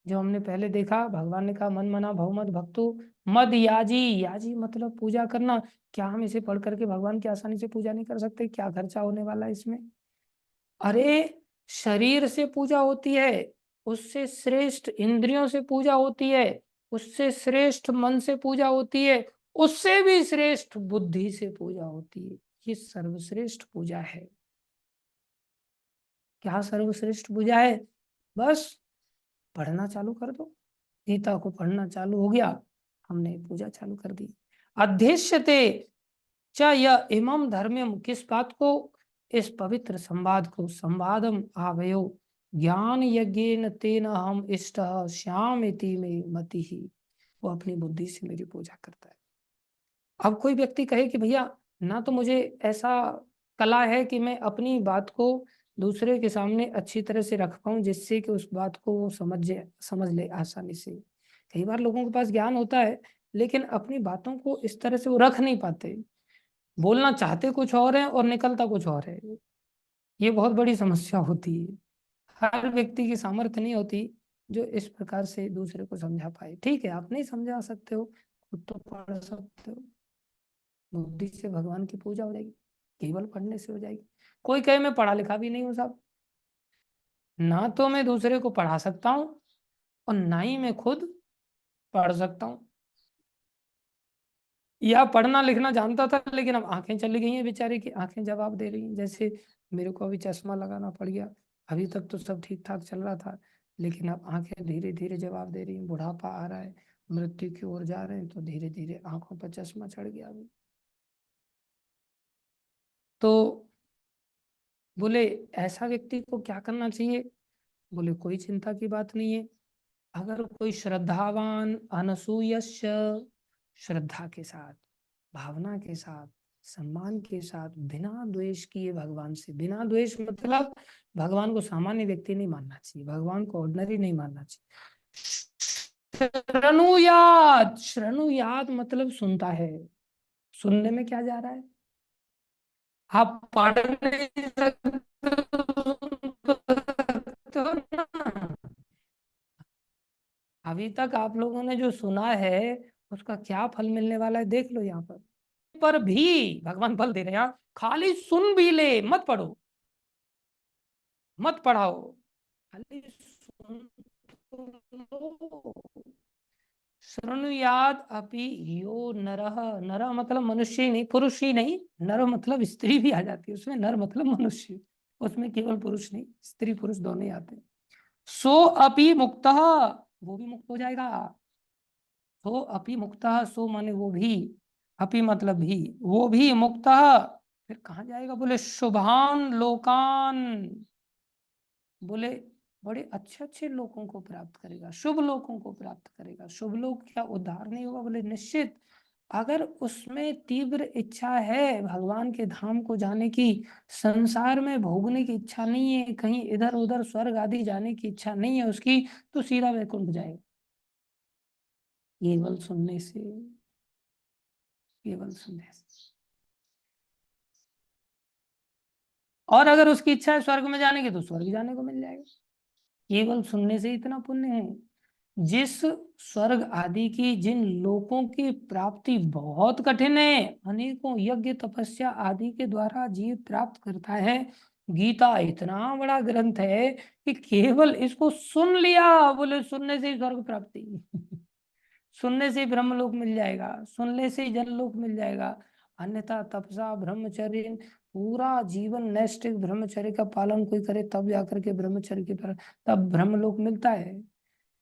जो हमने पहले देखा, भगवान ने कहा मन मना भव मद भक्तु मद याजी, याजी मतलब पूजा करना। क्या हम इसे पढ़ करके भगवान की आसानी से पूजा नहीं कर सकते? क्या खर्चा होने वाला है इसमें? अरे शरीर से पूजा होती है, उससे श्रेष्ठ इंद्रियों से पूजा होती है, उससे श्रेष्ठ मन से पूजा होती है, उससे भी श्रेष्ठ बुद्धि से पूजा होती है। ये सर्वश्रेष्ठ पूजा है। क्या सर्वश्रेष्ठ पूजा है? बस पढ़ना चालू कर दो, गीता को पढ़ना चालू हो गया, हमने पूजा चालू कर दी। अध्येष्यते च य इमं धर्म्यम, किस बात को, इस पवित्र संवाद को संवादम आवयो ज्ञान यज्ञेन तेन हम इष्ट श्याम इति में मति ही। वो अपनी बुद्धि से मेरी पूजा करता है। अब कोई व्यक्ति कहे कि भैया ना तो मुझे ऐसा कला है कि मैं अपनी बात को दूसरे के सामने अच्छी तरह से रख पाऊं जिससे कि उस बात को वो समझ ले आसानी से। कई बार लोगों के पास ज्ञान होता है लेकिन अपनी बातों को इस तरह से वो रख नहीं पाते, बोलना चाहते कुछ और है और निकलता कुछ और है। ये बहुत बड़ी समस्या होती है। हर व्यक्ति की सामर्थ्य नहीं होती जो इस प्रकार से दूसरे को समझा पाए। ठीक है, आप नहीं समझा सकते हो, खुद तो पढ़ सकते हो, बुद्धि से भगवान की पूजा हो जाएगी, केवल पढ़ने से हो जाएगी। कोई कहे मैं पढ़ा लिखा भी नहीं हूं साहब, ना तो मैं दूसरे को पढ़ा सकता हूँ और ना ही मैं खुद पढ़ सकता हूँ। या पढ़ना लिखना जानता था लेकिन अब आंखें चली गई हैं, बेचारे की आंखें जवाब दे रही हैं। जैसे मेरे को अभी चश्मा लगाना पड़ गया, अभी तक तो सब ठीक ठाक चल रहा था लेकिन अब आंखें धीरे धीरे जवाब दे रही हैं। बुढ़ापा आ रहा है, मृत्यु की ओर जा रहे हैं, तो धीरे धीरे आंखों पर चश्मा चढ़ गया अभी। तो बोले ऐसा व्यक्ति को क्या करना चाहिए? बोले कोई चिंता की बात नहीं है। अगर कोई श्रद्धावान अनसूयस्य, श्रद्धा के साथ, भावना के साथ, सम्मान के साथ, बिना द्वेष किए भगवान से, बिना द्वेष मतलब भगवान को सामान्य व्यक्ति नहीं मानना चाहिए, भगवान को ऑर्डिनरी नहीं मानना चाहिए। श्रनुयात, श्रनुयात मतलब सुनता है। सुनने में क्या जा रहा है? आप पढ़ नहीं सकते तो ना। अभी तक आप लोगों ने जो सुना है उसका क्या फल मिलने वाला है देख लो यहाँ पर भी भगवान फल दे रहे हैं। खाली सुन भी ले, मत पढ़ो, मत पढ़ाओ, खाली सुन तो लो। शृणुयाद अपि यो नरः, नर मतलब मनुष्य ही नहीं, पुरुष ही नहीं, नर मतलब स्त्री भी आ जाती है उसमें, नर मतलब मनुष्य, उसमें केवल पुरुष नहीं, स्त्री पुरुष दोनों ही आते हैं। सो अपि मुक्तः, वो भी मुक्त हो जाएगा। सो अपि मुक्तः, सो माने वो भी, अपि मतलब भी, वो भी मुक्तः। फिर कहाँ जाएगा? बोले शुभान लोकान, बोले बड़े अच्छे अच्छे लोगों को प्राप्त करेगा, शुभ लोगों को प्राप्त करेगा। शुभ लोग क्या उद्धार नहीं होगा? बोले निश्चित। अगर उसमें तीव्र इच्छा है भगवान के धाम को जाने की, संसार में भोगने की इच्छा नहीं है, कहीं इधर उधर स्वर्ग आदि जाने की इच्छा नहीं है उसकी, तो सीधा वैकुंठ जाएगा केवल सुनने से, केवल सुनने से। और अगर उसकी इच्छा है स्वर्ग में जाने की तो स्वर्ग जाने को मिल जाएगा। केवल सुनने से इतना पुण्य है। जिस स्वर्ग आदि की, जिन लोकों की प्राप्ति बहुत कठिन है, अनेकों यज्ञ तपस्या आदि के द्वारा जीव प्राप्त करता है, गीता इतना बड़ा ग्रंथ है कि केवल इसको सुन लिया, बोले सुनने से ही स्वर्ग प्राप्ति सुनने से ही ब्रह्मलोक मिल जाएगा, सुनने से ही जनलोक मिल जाएगा। अन्यथा तपसा ब्रह्मचर्य, पूरा जीवन नैष्ठिक ब्रह्मचर्य का पालन कोई करे तब जाकर के ब्रह्मचर्य के पर तब ब्रह्मलोक मिलता है।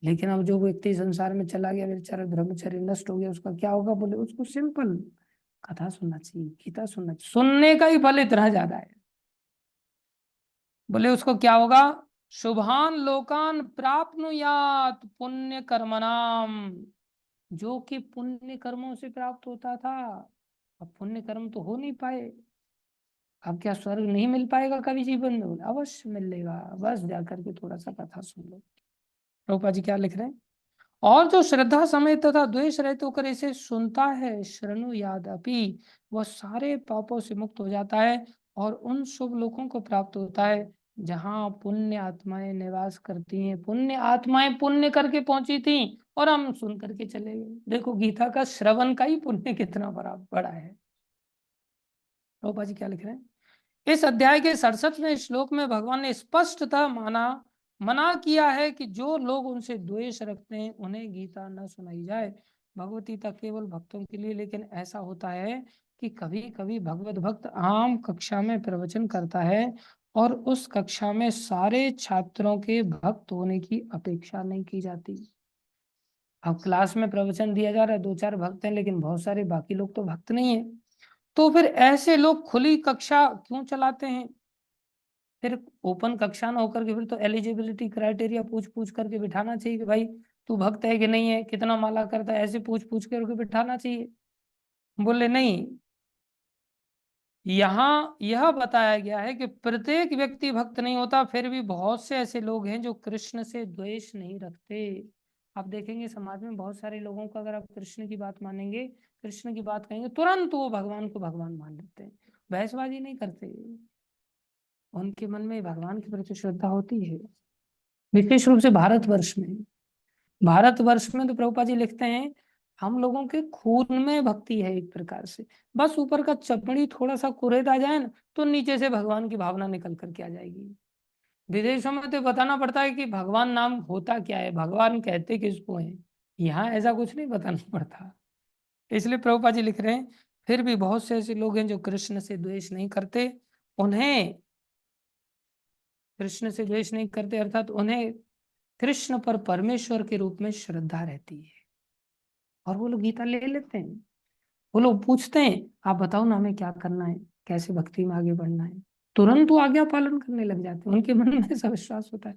लेकिन अब जो व्यक्ति संसार में चला गया, बेचारा ब्रह्मचर्य नष्ट हो गया, उसका क्या होगा? बोले उसको सिंपल कथा सुनना चाहिए, गीता सुनना चाहिए, सुनने का ही फल इतना ज्यादा है। बोले उसको क्या होगा? शुभान लोकान प्राप्नुयात पुण्य कर्मणाम, जो कि पुण्य कर्मों से प्राप्त होता था, अब पुण्य कर्म तो हो नहीं पाए। अब क्या स्वर्ग नहीं मिल पाएगा कभी जीवन में? बोले अवश्य मिलेगा, बस जाकर के थोड़ा सा कथा सुन लो। प्रभुपा जी क्या लिख रहे हैं? और जो श्रद्धा समेत तथा द्वेष रहित होकर इसे सुनता है, श्रृणु यादपि, वह सारे पापों से मुक्त हो जाता है और उन शुभ लोगों को प्राप्त होता है जहाँ पुण्य आत्माएं निवास करती हैं। पुण्य आत्माएं पुण्य करके पहुंची थी और हम सुन करके चले गए। देखो गीता का श्रवण का ही पुण्य कितना बड़ा है। प्रभुपा जी क्या लिख रहे हैं? इस अध्याय के 67वें श्लोक में भगवान ने स्पष्टतः मना किया है कि जो लोग उनसे द्वेष रखते हैं उन्हें गीता न सुनाई जाए। भगवत गीता केवल भक्तों के लिए, लेकिन ऐसा होता है कि कभी कभी भगवत भक्त आम कक्षा में प्रवचन करता है और उस कक्षा में सारे छात्रों के भक्त होने की अपेक्षा नहीं की जाती। अब क्लास में प्रवचन दिया जा रहा है, दो चार भक्त हैं लेकिन बहुत सारे बाकी लोग तो भक्त नहीं है, तो फिर ऐसे लोग खुली कक्षा क्यों चलाते हैं? फिर ओपन कक्षा ना होकर के फिर तो एलिजिबिलिटी क्राइटेरिया पूछ पूछ करके बिठाना चाहिए कि भाई तू भक्त है कि नहीं है, कितना माला करता है, ऐसे पूछ पूछ करके बिठाना चाहिए। बोले नहीं, यहाँ यह बताया गया है कि प्रत्येक व्यक्ति भक्त नहीं होता, फिर भी बहुत से ऐसे लोग हैं जो कृष्ण से द्वेष नहीं रखते। आप देखेंगे समाज में बहुत सारे लोगों को, अगर आप कृष्ण की बात मानेंगे, कृष्ण की बात कहेंगे, तुरंत वो भगवान को भगवान मान लेते हैं, बहसबाजी नहीं करते, उनके मन में भगवान के प्रति श्रद्धा होती है। विशेष रूप से भारतवर्ष में, भारतवर्ष में तो प्रभुपाद जी लिखते हैं हम लोगों के खून में भक्ति है एक प्रकार से। बस ऊपर का चपड़ी थोड़ा सा कुरेद आ जाए ना, तो नीचे से भगवान की भावना निकल करके आ जाएगी। विदेशों में तो बताना पड़ता है कि भगवान नाम होता क्या है, भगवान कहते किसको है। यहाँ ऐसा कुछ नहीं बताना पड़ता। इसलिए प्रभुपाद जी लिख रहे हैं फिर भी बहुत से ऐसे लोग हैं जो कृष्ण से द्वेष नहीं करते, उन्हें कृष्ण से द्वेष नहीं करते, अर्थात उन्हें कृष्ण पर परमेश्वर के रूप में श्रद्धा रहती है, और वो लोग गीता ले लेते हैं। वो लोग पूछते हैं आप बताओ ना हमें क्या करना है, कैसे भक्ति में आगे बढ़ना है, तुरंत वो आज्ञा पालन करने लग जाते हैं, उनके मन में ऐसा विश्वास होता है।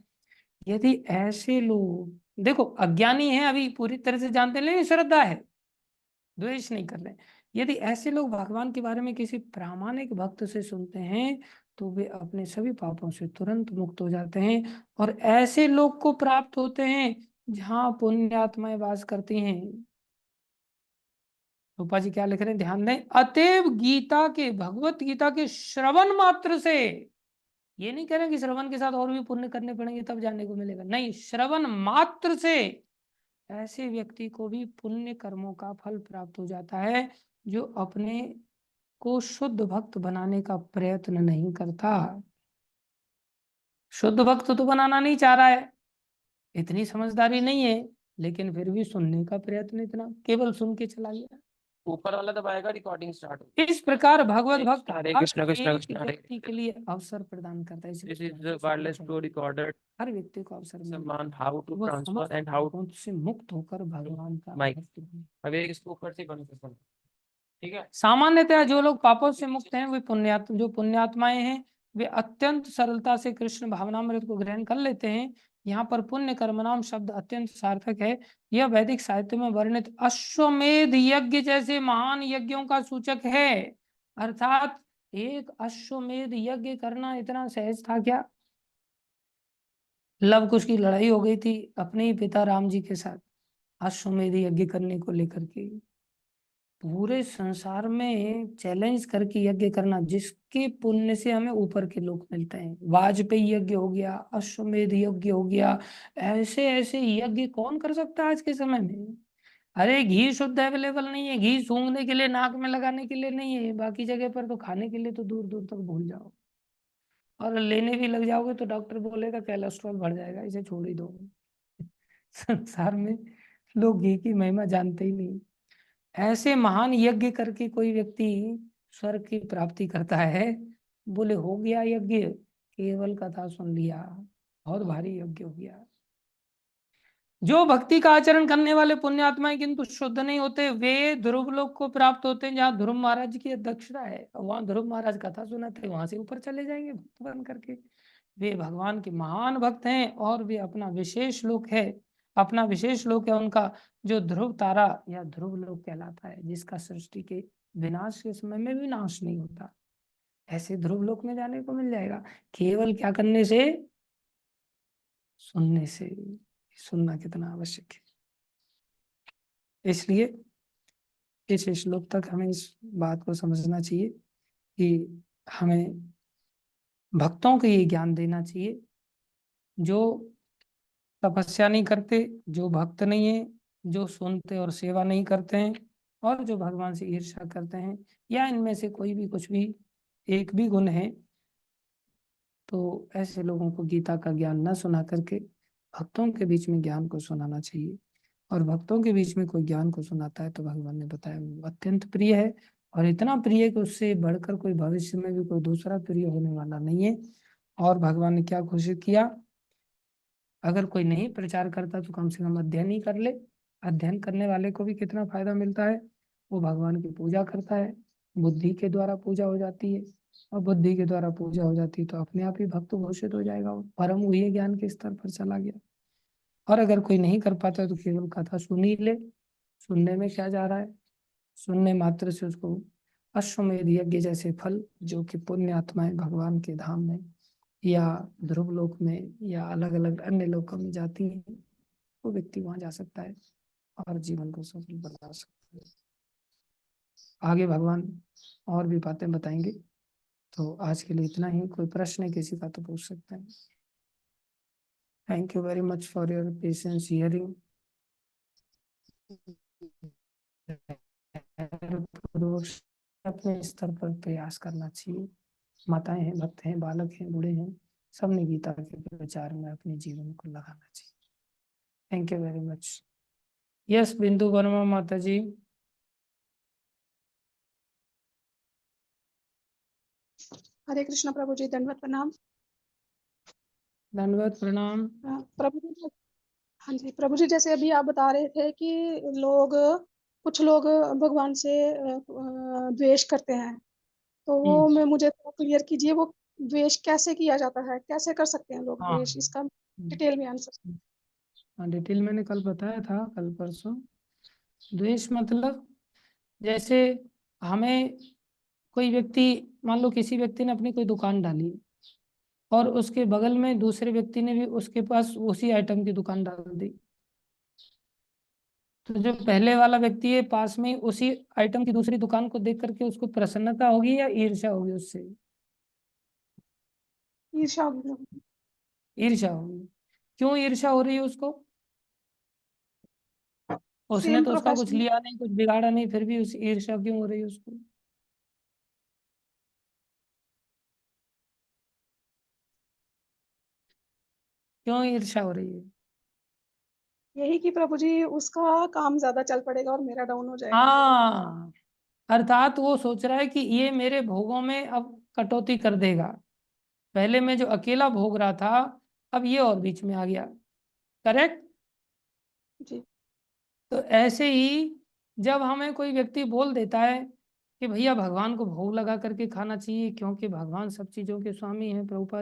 यदि ऐसे लोग, देखो अज्ञानी है, अभी पूरी तरह से जानते नहीं, श्रद्धा है, द्वेष नहीं कर रहे, यदि ऐसे लोग भगवान के बारे में किसी प्रामाणिक भक्त से सुनते हैं तो वे अपने सभी पापों से तुरंत मुक्त हो जाते हैं, और ऐसे लोग को प्राप्त होते हैं जहाँ पुण्यात्माएं वास करती हैं। रूपा जी क्या लिख रहे हैं, ध्यान दें, अतएव गीता के, भगवत गीता के श्रवण मात्र से, ये नहीं कह रहे कि श्रवण के साथ और भी पुण्य करने पड़ेंगे तब जानने को मिलेगा, नहीं, श्रवण मात्र से ऐसे व्यक्ति को भी पुण्य कर्मों का फल प्राप्त हो जाता है, जो अपने को शुद्ध भक्त बनाने का प्रयत्न नहीं करता। शुद्ध भक्त तो बनाना नहीं चाह रहा है, इतनी समझदारी नहीं है, लेकिन फिर भी सुनने का प्रयत्न, इतना केवल सुन के चला गया। ऊपर वाला दबाएगा, रिकॉर्डिंग स्टार्ट हो। इस प्रकार भगवत भक्त हरे हर कृष्ण कृष्ण एक कृष्ण हरे व्यक्ति के लिए अवसर प्रदान करता है, दिस इसलिए इज वायरलेस टू रिकॉर्डेड हर व्यक्ति को अवसर मिलता समान हाउ टू है वो ट्रांसफर एंड समस्त हाउ पापों से मुक्त होकर भगवान का माइक। भक्त बने। अब एक इसको ऊपर से बंद कर, ठीक है। सामान्यतः जो लोग पापों से मुक्त हैं वे जो पुण्यात्माएं हैं, वे अत्यंत सरलता से कृष्ण भावनामृत को ग्रहण कर लेते हैं। यहाँ पर पुण्य कर्मनाम शब्द अत्यंत सार्थक है। यह वैदिक साहित्य में वर्णित अश्वमेध यज्ञ जैसे महान यज्ञों का सूचक है। अर्थात एक अश्वमेध यज्ञ करना इतना सहज था क्या? लव कुश की लड़ाई हो गई थी अपने ही पिता राम जी के साथ, अश्वमेध यज्ञ करने को लेकर के। पूरे संसार में चैलेंज करके यज्ञ करना, जिसके पुण्य से हमें ऊपर के लोक मिलते हैं। वाजपेयी यज्ञ हो गया, अश्वमेध यज्ञ हो गया, ऐसे ऐसे यज्ञ कौन कर सकता है आज के समय में? अरे घी शुद्ध अवेलेबल नहीं है, घी सूंघने के लिए, नाक में लगाने के लिए नहीं है, बाकी जगह पर तो खाने के लिए तो दूर दूर तक भूल जाओ, और लेने भी लग जाओगे तो डॉक्टर बोलेगा कोलेस्ट्रॉल बढ़ जाएगा, इसे छोड़ ही दो। संसार में लोग घी की महिमा जानते ही नहीं। ऐसे महान यज्ञ करके कोई व्यक्ति स्वर्ग की प्राप्ति करता है, बोले हो गया यज्ञ, केवल कथा सुन लिया, बहुत भारी यज्ञ हो गया। जो भक्ति का आचरण करने वाले पुण्यात्माएं किंतु शुद्ध नहीं होते, वे ध्रुव लोक को प्राप्त होते हैं, जहाँ ध्रुव महाराज की अध्यक्षता है, वहां ध्रुव महाराज कथा सुनाते, वहां से ऊपर चले जाएंगे भक्त बन करके। वे भगवान के महान भक्त हैं, और वे अपना विशेष लोक है, अपना विशेष लोक है उनका, जो ध्रुव तारा या ध्रुव लोक कहलाता है, जिसका सृष्टि के विनाश के समय में भी नाश नहीं होता। ऐसे ध्रुव लोक में जाने को मिल जाएगा, केवल क्या करने से? सुनने से। सुनना कितना आवश्यक है। इसलिए इस श्लोक तक हमें इस बात को समझना चाहिए कि हमें भक्तों को ये ज्ञान देना चाहिए, जो तपस्या नहीं करते, जो भक्त नहीं है, जो सुनते और सेवा नहीं करते हैं, और जो भगवान से ईर्ष्या करते हैं, या इनमें से कोई भी कुछ भी एक भी गुण है, तो ऐसे लोगों को गीता का ज्ञान न सुना करके भक्तों के बीच में ज्ञान को सुनाना चाहिए। और भक्तों के बीच में कोई ज्ञान को सुनाता है तो भगवान ने बताया वो अत्यंत प्रिय है, और इतना प्रिय है कि उससे बढ़कर कोई भविष्य में भी कोई दूसरा प्रिय होने वाला नहीं है। और भगवान ने क्या घोषित किया? अगर कोई नहीं प्रचार करता तो कम से कम अध्ययन ही कर ले। अध्ययन करने वाले को भी कितना फायदा मिलता है, वो भगवान की पूजा करता है, बुद्धि के द्वारा पूजा हो जाती है, और बुद्धि के द्वारा पूजा हो जाती है तो अपने आप ही भक्त घोषित हो जाएगा, वो परम हुए ज्ञान के स्तर पर चला गया। और अगर कोई नहीं कर पाता है तो केवल कथा सुन ही ले, सुनने में क्या जा रहा है, सुनने मात्र से उसको अश्वमेध यज्ञ जैसे फल, जो कि पुण्य आत्माएं भगवान के धाम में या ध्रुव लोक में या अलग अलग अन्य लोकों में जाती हैं, वो व्यक्ति वहां जा सकता है और जीवन को सफल बना सकता है। आगे भगवान और भी बातें बताएंगे। तो आज के लिए इतना ही। कोई प्रश्न है किसी का तो पूछ सकते हैं। Thank you very much for your patience hearing. अपने स्तर पर प्रयास करना चाहिए। माताएं हैं, भक्त हैं, बालक हैं, बूढ़े हैं, सबने गीता के प्रचार में अपने जीवन को लगाना चाहिए। Thank you very much. Yes बिंदु वर्मा माता जी। हरे कृष्ण प्रभु जी, दंडवत प्रणाम। धन्यवाद, प्रणाम। प्रभु जी, हाँ जी प्रभु जी, जैसे अभी आप बता रहे थे कि लोग, कुछ लोग भगवान से द्वेष करते हैं, तो वो मैं मुझे क्लियर कीजिए, वो द्वेष कैसे किया जाता है, कैसे कर सकते हैं लोग हाँ द्वेष, इसका डिटेल में आंसर। हाँ, डिटेल मैंने कल बताया था, कल परसों। द्वेष मतलब जैसे हमें कोई व्यक्ति, मान लो किसी व्यक्ति ने अपनी कोई दुकान डाली और उसके बगल में दूसरे व्यक्ति ने भी उसके पास उसी आइटम की दुकान डाल दी, तो जो पहले वाला व्यक्ति है पास में उसी आइटम की दूसरी दुकान को देख करके उसको प्रसन्नता होगी या ईर्ष्या होगी उससे? ईर्ष्या होगी। ईर्ष्या होगी। क्यों ईर्ष्या हो रही है उसको? उसने सेम तो उसका कुछ प्रोफेशन। लिया नहीं, कुछ बिगाड़ा नहीं, फिर भी उस ईर्ष्या क्यों हो रही है उसको? क्यों ईर्ष्या हो रही है? यही कि प्रभु जी उसका काम ज्यादा चल पड़ेगा और मेरा डाउन हो जाएगा। हाँ, अर्थात वो सोच रहा है कि ये मेरे भोगों में अब कटौती कर देगा। पहले मैं जो अकेला भोग रहा था, अब ये और बीच में आ गया। करेक्ट। जी तो ऐसे ही जब हमें कोई व्यक्ति बोल देता है कि भैया भगवान को भोग लगा करके खाना चाहिए क्योंकि भगवान सब चीज़ों के स्वामी हैं। प्रभुपा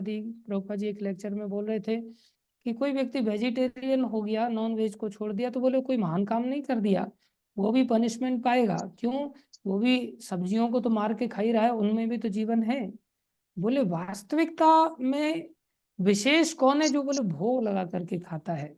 जी एक लेक्चर में बोल रहे थे कि कोई व्यक्ति वेजिटेरियन हो गया, नॉन वेज को छोड़ दिया, तो बोले कोई महान काम नहीं कर दिया, वो भी पनिशमेंट पाएगा। क्यों? वो भी सब्जियों को तो मार के खा ही रहा है, उनमें भी तो जीवन है। बोले वास्तविकता में विशेष कौन है जो बोले भोग लगा करके खाता है।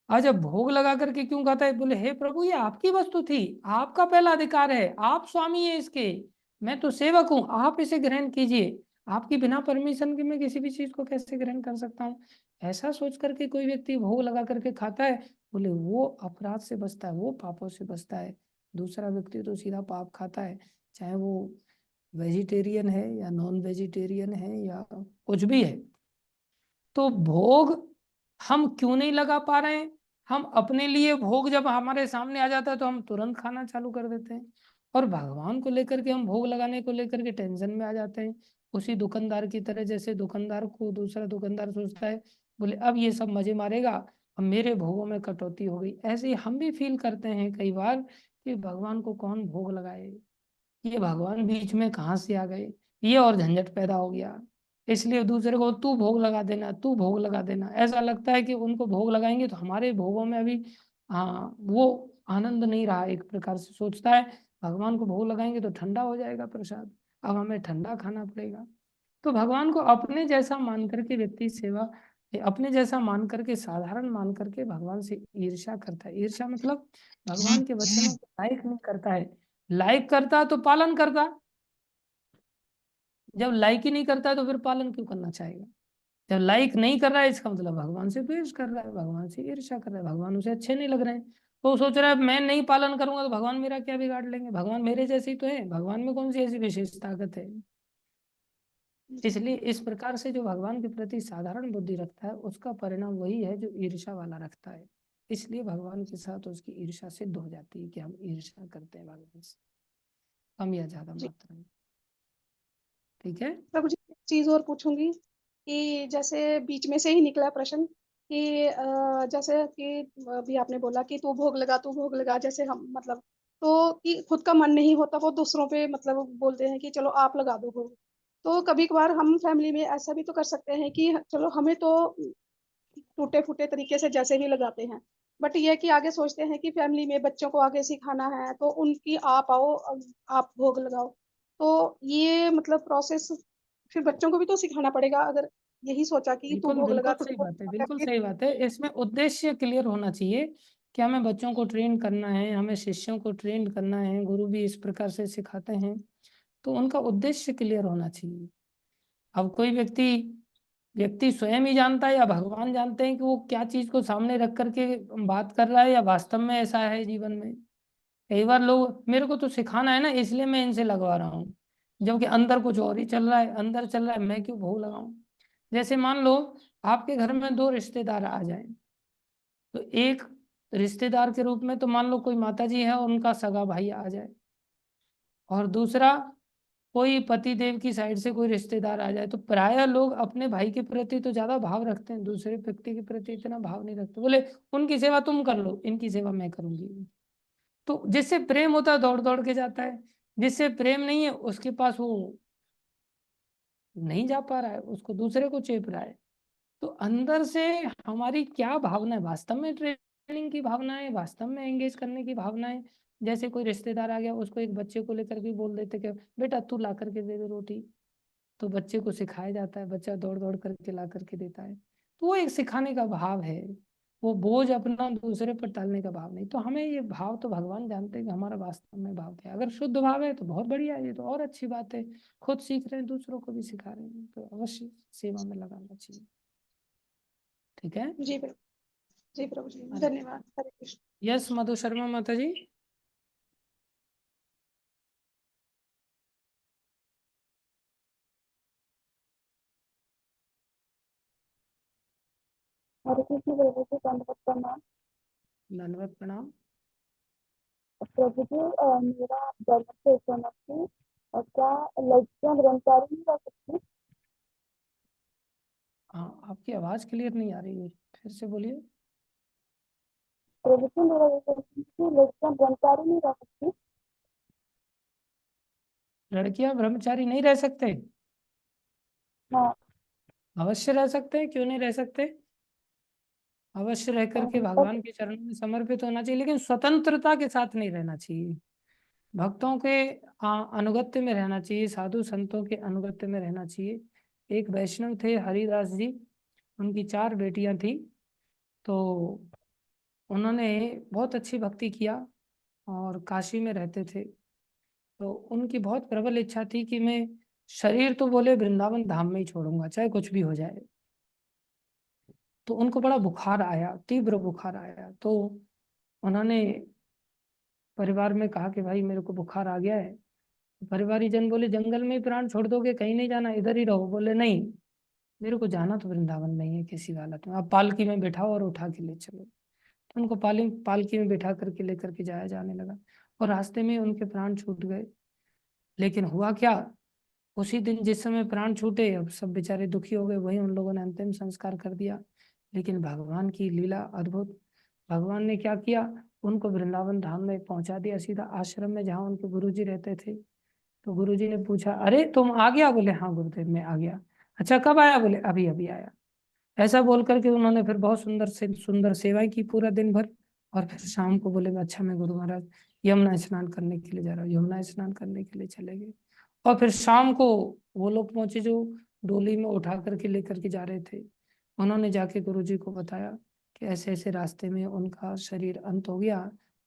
आज अब भोग लगा करके क्यों खाता है? बोले हे प्रभु ये आपकी वस्तु थी, आपका पहला अधिकार है, आप स्वामी है इसके, मैं तो सेवक हूँ, आप इसे ग्रहण कीजिए। आपकी बिना परमिशन के मैं किसी भी चीज को कैसे ग्रहण कर सकता हूँ? ऐसा सोच करके कोई व्यक्ति भोग लगा करके खाता है, बोले वो अपराध से बचता है, वो पापों से बचता है। दूसरा व्यक्ति तो सीधा पाप खाता है, चाहे वो वेजिटेरियन है या नॉन वेजिटेरियन है या कुछ भी है। तो भोग हम क्यों नहीं लगा पा रहे हैं? हम अपने लिए भोग जब हमारे सामने आ जाता है तो हम तुरंत खाना चालू कर देते हैं, और भगवान को लेकर के हम भोग लगाने को लेकर के टेंशन में आ जाते हैं। उसी दुकानदार की तरह, जैसे दुकानदार को दूसरा दुकानदार सोचता है बोले अब ये सब मजे मारेगा, अब मेरे भोगों में कटौती हो गई। ऐसे ही हम भी फील करते हैं कई बार कि भगवान को कौन भोग लगाए, ये भगवान बीच में कहाँ से आ गए, ये और झंझट पैदा हो गया। इसलिए दूसरे को तू भोग लगा देना, तू भोग लगा देना, ऐसा लगता है कि उनको भोग लगाएंगे तो हमारे भोगों में अभी हाँ वो आनंद नहीं रहा, एक प्रकार से सोचता है भगवान को भोग लगाएंगे तो ठंडा हो जाएगा प्रसाद, अब हमें ठंडा खाना पड़ेगा। तो भगवान को अपने जैसा मान करके व्यक्ति सेवा, अपने जैसा मान करके, साधारण मान करके भगवान से ईर्ष्या करता है। ईर्ष्या मतलब भगवान के वचनों को लाइक नहीं करता है। लाइक करता तो पालन करता, जब लाइक ही नहीं करता है तो फिर पालन क्यों करना चाहेगा? जब लाइक नहीं कर रहा है इसका मतलब भगवान से द्वेष कर रहा है, भगवान से ईर्ष्या कर रहा है, भगवान उसे अच्छे नहीं लग रहे हैं। तो वो सोच रहा है मैं नहीं पालन करूंगा तो भगवान मेरा क्या बिगाड़ लेंगे, भगवान मेरे जैसे ही तो है, भगवान में कौन सी ऐसी विशेष ताकत है? इसलिए इस प्रकार से जो भगवान के प्रति साधारण बुद्धि रखता है उसका परिणाम वही है जो ईर्ष्या वाला रखता है। इसलिए भगवान के साथ उसकी ईर्ष्या सिद्ध हो जाती है कि हम ईर्ष्या करते हैं भगवान से, कम या ज्यादा मात्रा में। ठीक है। प्रभु जी, एक चीज और पूछूंगी कि जैसे बीच में से ही निकला प्रश्न कि जैसे कि अभी आपने बोला कि तू भोग लगा, तू भोग लगा, जैसे हम मतलब तो कि खुद का मन नहीं होता, वो दूसरों पे मतलब बोलते हैं कि चलो आप लगा दो भोग। तो कभी-कभार हम फैमिली में ऐसा भी तो कर सकते हैं कि चलो हमें तो टूटे-फूटे तरीके से जैसे भी लगाते हैं। बट ये है कि आगे सोचते हैं कि फैमिली में बच्चों को आगे सिखाना है, तो उनकी आप आओ आप भोग लगाओ। तो ये मतलब प्रोसेस फिर बच्चों को भी तो सिखाना पड़ेगा, अगर यही सोचा कि तू बिल्कुल भोग लगा बिल्कुल तो सही वो बात है, बिल्कुल करके सही बात है। इसमें उद्देश्य क्लियर होना चाहिए कि हमें बच्चों को ट्रेन करना है, हमें शिष्यों को ट्रेन करना है, गुरु भी इस प्रकार से सिखाते हैं, तो उनका उद्देश्य क्लियर होना चाहिए। अब कोई व्यक्ति व्यक्ति स्वयं ही जानता है या भगवान जानते हैं कि वो क्या चीज को सामने रख करके बात कर रहा है, या वास्तव में ऐसा है जीवन में। कई बार लोग मेरे को तो सिखाना है ना इसलिए मैं इनसे लगवा रहा हूँ, जबकि अंदर कुछ और ही चल रहा है, अंदर चल रहा है मैं क्यों भोग लगाऊं। जैसे मान लो आपके घर में दो रिश्तेदार आ जाएं, तो एक रिश्तेदार के रूप में तो मान लो कोई माता जी है और उनका सगा भाई आ जाए, और दूसरा कोई पति देव की साइड से कोई रिश्तेदार आ जाए, तो प्रायः लोग अपने भाई के प्रति तो ज्यादा भाव रखते हैं, दूसरे व्यक्ति के प्रति इतना भाव नहीं रखते। बोले उनकी सेवा तुम कर लो, इनकी सेवा मैं करूंगी। तो जिससे प्रेम होता है दौड़ दौड़ के जाता है, जिससे प्रेम नहीं है उसके पास वो नहीं जा पा रहा है, उसको दूसरे को चेप रहा है। तो अंदर से हमारी क्या भावना है, वास्तव में ट्रेनिंग की भावना है, वास्तव में एंगेज करने की भावना है। जैसे कोई रिश्तेदार आ गया, उसको एक बच्चे को लेकर के बोल देते कि बेटा तू ला करके दे दे रोटी, तो बच्चे को सिखाया जाता है, बच्चा दौड़ दौड़ करके ला करके देता है। तो वो एक सिखाने का भाव है, वो बोझ अपना दूसरे पर टालने का भाव नहीं। तो हमें ये भाव तो भगवान जानते हैं कि हमारा वास्तव में भाव क्या है। अगर शुद्ध भाव है तो बहुत बढ़िया है, ये तो और अच्छी बात है। खुद सीख रहे हैं, दूसरों को भी सिखा रहे हैं, तो अवश्य सेवा में लगाना चाहिए। ठीक है। जी प्रभु, जी प्रभु जी, अरे धन्यवाद। हरे कृष्ण। यस मधु शर्मा माता जी। हरे कृष्ण प्रभु जी, दंडवत प्रणाम। धन्यवाद, प्रणाम। प्रभु जी, मेरा जन्म से थी और क्या लड़कियां ब्रह्मचारी नहीं रह सकती? हाँ, आपकी आवाज क्लियर नहीं आ रही है, फिर से बोलिए। प्रभु जी, मेरा ये प्रश्न है कि लड़कियां ब्रह्मचारी नहीं रह सकती? लड़कियां ब्रह्मचारी नहीं रह सकते? हाँ। अवश्य रह सकते हैं, क्यों नहीं रह सकते। अवश्य रह करके तब भगवान के चरणों में समर्पित होना चाहिए, लेकिन स्वतंत्रता के साथ नहीं रहना चाहिए। भक्तों के अनुगत्य में रहना चाहिए, साधु संतों के अनुगत्य में रहना चाहिए। एक वैष्णव थे हरिदास जी, उनकी 4 बेटियां थी। तो उन्होंने बहुत अच्छी भक्ति किया और काशी में रहते थे। तो उनकी बहुत प्रबल इच्छा थी कि मैं शरीर तो बोले वृंदावन धाम में ही छोड़ूंगा, चाहे कुछ भी हो जाए। तो उनको बड़ा बुखार आया, तीव्र बुखार आया। तो उन्होंने परिवार में कहा कि भाई मेरे को बुखार आ गया है। परिवारी जन बोले जंगल में ही प्राण छोड़ दोगे, कहीं नहीं जाना, इधर ही रहो। बोले नहीं, मेरे को जाना तो वृंदावन नहीं है किसी हालत में, आप पालकी में बैठाओ और उठा के ले चलो। तो उनको पालकी में बैठा करके लेकर के जाया जाने लगा, और रास्ते में उनके प्राण छूट गए। लेकिन हुआ क्या, उसी दिन जिस समय प्राण छूटे, अब सब बेचारे दुखी हो गए, वहीं उन लोगों ने अंतिम संस्कार कर दिया। लेकिन भगवान की लीला अद्भुत। भगवान ने क्या किया, उनको वृंदावन धाम में पहुंचा दिया, सीधा आश्रम में जहाँ उनके गुरुजी रहते थे। तो गुरुजी ने पूछा अरे तुम आ गया? बोले हाँ गुरुदेव मैं आ गया। अच्छा कब आया? बोले अभी अभी आया। ऐसा बोल करके उन्होंने फिर बहुत सुंदर से सुंदर सेवाएं की पूरा दिन भर। और फिर शाम को बोले अच्छा मैं गुरु महाराज यमुना स्नान करने के लिए जा रहा हूँ। यमुना स्नान करने के लिए चले गए। और फिर शाम को वो लोग पहुंचे जो डोली में उठा करके लेकर के जा रहे थे। उन्होंने जाके गुरुजी को बताया कि ऐसे ऐसे रास्ते में उनका शरीर अंत हो गया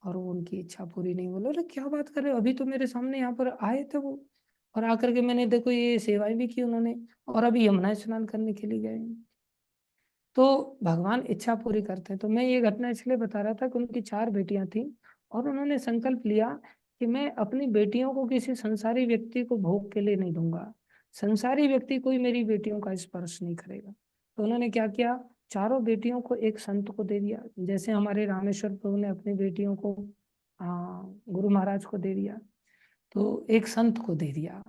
और वो उनकी इच्छा पूरी नहीं। बोले अरे क्या बात कर रहे हो, अभी तो मेरे सामने यहाँ पर आए थे वो, और आकर के मैंने देखो ये सेवाएं भी की उन्होंने, और अभी यमुना स्नान करने के लिए गए हैं। तो भगवान इच्छा पूरी करते हैं। तो मैं ये घटना इसलिए बता रहा था कि उनकी 4 बेटियां थी, और उन्होंने संकल्प लिया कि मैं अपनी बेटियों को किसी संसारी व्यक्ति को भोग के लिए नहीं दूंगा, संसारी व्यक्ति कोई मेरी बेटियों का स्पर्श नहीं करेगा। तो उन्होंने क्या किया, चारों बेटियों को एक संत को दे दिया। जैसे हमारे रामेश्वर प्रभु ने अपनी बेटियों को गुरु महाराज को दे दिया, तो एक संत को दे दिया।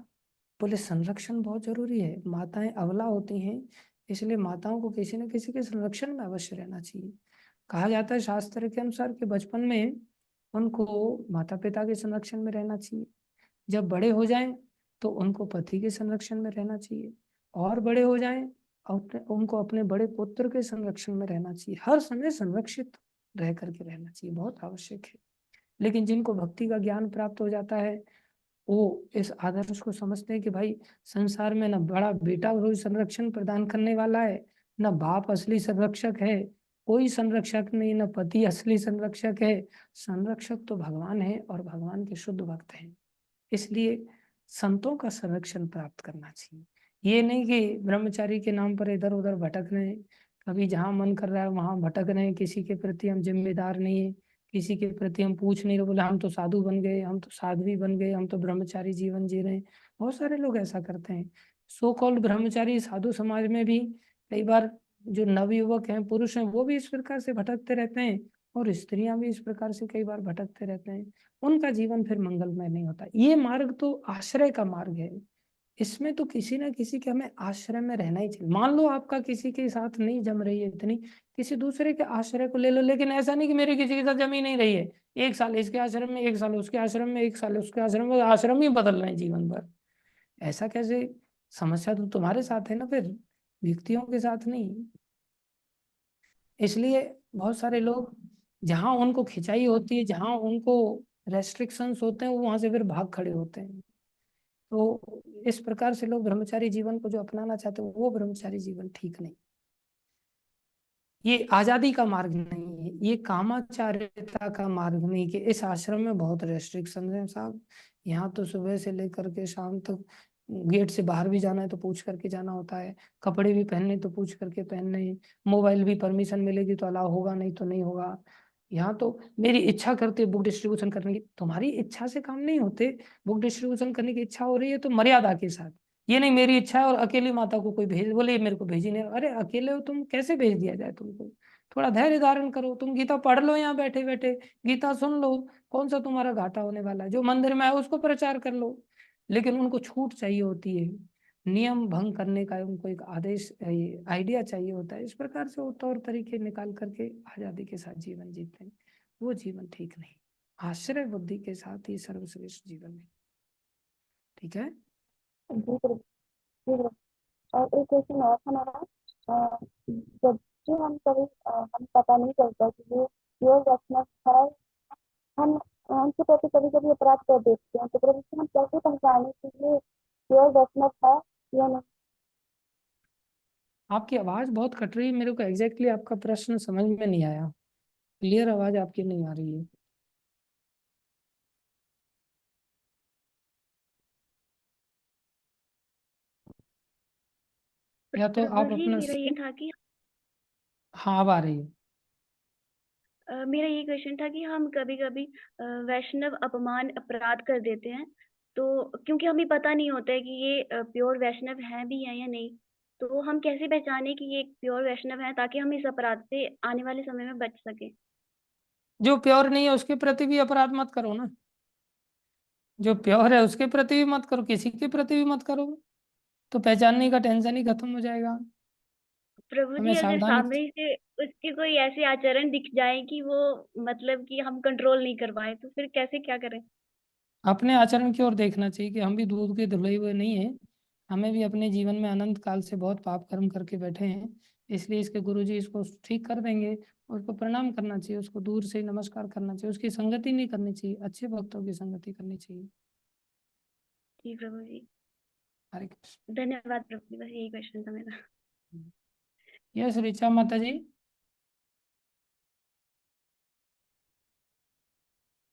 बोले संरक्षण बहुत जरूरी है, माताएं अबला होती हैं, इसलिए माताओं को किसी न किसी के संरक्षण में अवश्य रहना चाहिए। कहा जाता है शास्त्र के अनुसार कि बचपन में उनको माता पिता के संरक्षण में रहना चाहिए। जब बड़े हो जाएं तो उनको पति के संरक्षण में रहना चाहिए, और बड़े हो जाएं उनको अपने बड़े पुत्र के संरक्षण में रहना चाहिए। हर समय संरक्षित रह करके रहना चाहिए, बहुत आवश्यक है। लेकिन जिनको भक्ति का ज्ञान प्राप्त हो जाता है, वो इस आदर्श को समझते हैं कि भाई संसार में न बड़ा बेटा रोज संरक्षण प्रदान करने वाला है, न बाप असली संरक्षक है, कोई संरक्षक नहीं, न पति असली संरक्षक है। संरक्षक तो भगवान है और भगवान के शुद्ध भक्त हैं। इसलिए संतों का संरक्षण प्राप्त करना चाहिए। ये नहीं कि ब्रह्मचारी के नाम पर इधर उधर भटक रहे हैं, कभी जहां मन कर रहा है वहां भटक रहे हैं, किसी के प्रति हम जिम्मेदार नहीं है, किसी के प्रति हम पूछ नहीं रहे, बोले हम तो साधु बन गए, हम तो साध्वी बन गए, हम तो ब्रह्मचारी जीवन जी रहे हैं। बहुत सारे लोग ऐसा करते हैं। सो कॉल्ड ब्रह्मचारी साधु समाज में भी कई बार जो नवयुवक हैं, पुरुष हैं, वो भी इस प्रकार से भटकते रहते हैं, और स्त्रियां भी इस प्रकार से कई बार भटकते रहते हैं। उनका जीवन फिर मंगलमय नहीं होता। ये मार्ग तो आश्रय का मार्ग है, इसमें तो किसी ना किसी के हमें आश्रय में रहना ही चाहिए। मान लो आपका किसी के साथ नहीं जम रही है इतनी, किसी दूसरे के आश्रय को ले लो, लेकिन ऐसा नहीं कि मेरे किसी के साथ जमी नहीं रही है, 1 साल इसके आश्रम में, 1 साल उसके आश्रम में, 1 साल उसके आश्रम में, आश्रम ही बदल रहे हैं जीवन भर। ऐसा कैसे? समस्या तो तुम्हारे साथ है ना, फिर व्यक्तियों के साथ नहीं। इसलिए बहुत सारे लोग जहां उनको खिंचाई होती है, जहां उनको रेस्ट्रिक्शंस होते हैं, वो वहां से फिर भाग खड़े होते हैं। तो इस प्रकार से लोग ब्रह्मचारी जीवन को जो अपनाना चाहते हैं, वो ब्रह्मचारी जीवन ठीक नहीं। ये आजादी का मार्ग नहीं है, ये कामाचार्यता का मार्ग नहीं कि इस आश्रम में बहुत रेस्ट्रिक्शन है साहब, यहाँ तो सुबह से लेकर के शाम तक गेट से बाहर भी जाना है तो पूछ करके जाना होता है, कपड़े भी पहनने तो पूछ करके पहनने हैं, मोबाइल भी परमिशन मिलेगी तो अलाउ होगा, नहीं तो नहीं होगा। यहाँ तो मेरी इच्छा करती है बुक डिस्ट्रीब्यूशन करने की, तुम्हारी इच्छा से काम नहीं होते। बुक डिस्ट्रीब्यूशन करने की इच्छा हो रही है तो मर्यादा के साथ, ये नहीं मेरी इच्छा है और अकेली माता को कोई भेज, बोले ये मेरे को भेजी नहीं, अरे अकेले हो तुम, कैसे भेज दिया जाए तुमको? थोड़ा धैर्य धारण करो, तुम गीता पढ़ लो यहाँ बैठे बैठे, गीता सुन लो, कौन सा तुम्हारा घाटा होने वाला है? जो मंदिर में आए उसको प्रचार कर लो। लेकिन उनको छूट चाहिए होती है, नियम भंग करने का उनको एक आदेश आइडिया चाहिए होता है। इस प्रकार से वो तौर तरीके निकाल करके आजादी के साथ जीवन जीते हैं, वो जीवन ठीक नहीं। आश्रय बुद्धि के साथ ही सर्वश्रेष्ठ जीवन है। ठीक है। जी प्रभु, जी प्रभु। और एक क्वेश्चन और था मेरा, जब जो हम कभी हम पता नहीं चलता कि ये प्योर वैष्णव है, हम उनके प्रति कभी कभी अपराध कर देते हैं, तो प्रभु जी हम कैसे पहचाने कि ये प्योर वैष्णव है या नहीं? आपकी आवाज बहुत कट रही है, मेरे को एग्जैक्टली आपका प्रश्न समझ में नहीं आया, क्लियर आवाज आपकी नहीं आ रही है। या तो प्रभु आप जी अपना मेरा ये था कि हाँ अब आ रही है। मेरा ये क्वेश्चन था कि हम कभी कभी वैष्णव अपमान अपराध कर देते हैं, तो क्योंकि हमें पता नहीं होता है कि ये प्योर वैष्णव है भी है या नहीं, तो हम कैसे पहचाने कि ये प्योर वैष्णव है ताकि हम इस अपराध से आने वाले समय में बच सके? जो प्योर नहीं है उसके प्रति भी अपराध मत करो ना, जो प्योर है उसके प्रति भी मत करो, किसी के प्रति भी मत करो, तो पहचानने का टेंशन ही खत्म हो जाएगा। प्रभु हमें जी अगर सावधानी। सामने से उसके कोई ऐसे आचरण दिख जाए कि वो मतलब कि हम कंट्रोल नहीं कर पाए, तो फिर कैसे क्या करें? अपने आचरण की ओर देखना चाहिए कि हम भी दूध के धुले हुए नहीं हैं, हमें भी अपने जीवन में अनंत काल से बहुत पाप कर्म करके बैठे हैं। इसलिए इसके गुरुजी इसको ठीक कर देंगे, उसको प्रणाम करना चाहिए, उसको दूर से ही नमस्कार करना चाहिए, उसकी संगति नहीं करनी चाहिए, अच्छे भक्तों की संगति करनी चाहिए। जी प्रभु जी, हरे कृष्ण। धन्यवाद प्रभु जी, बस यही क्वेश्चन था मेरा। यस ऋचा माता जी।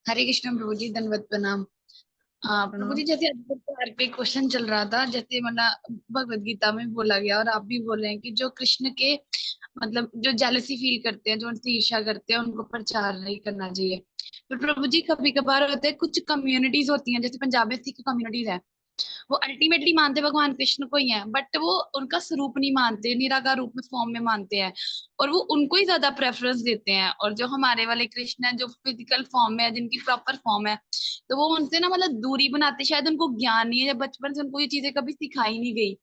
हरे कृष्ण प्रभु जी, दंडवत प्रणाम। प्रभु जी, जैसे अद्भुत प्रकार पे क्वेश्चन चल रहा था, जैसे मतलब भगवत गीता में बोला गया और आप भी बोल रहे हैं कि जो कृष्ण के मतलब जो जेलसी फील करते हैं, जो उनसे ईर्ष्या करते हैं, उनको प्रचार नहीं करना चाहिए। तो प्रभु जी, कभी कभार होता है कुछ कम्युनिटीज होती हैं, जैसे पंजाब में सिख कम्युनिटीज है, वो अल्टीमेटली मानते भगवान कृष्ण को ही है, बट वो उनका स्वरूप नहीं मानते, निराकार रूप में फॉर्म में मानते हैं, और वो उनको ही ज्यादा प्रेफरेंस देते हैं। और जो हमारे वाले कृष्ण है, जो फिजिकल फॉर्म में है, जिनकी प्रॉपर फॉर्म है, तो वो उनसे ना मतलब दूरी बनाते, शायद उनको ज्ञान नहीं है, बचपन से उनको ये चीजें कभी सिखाई नहीं गई।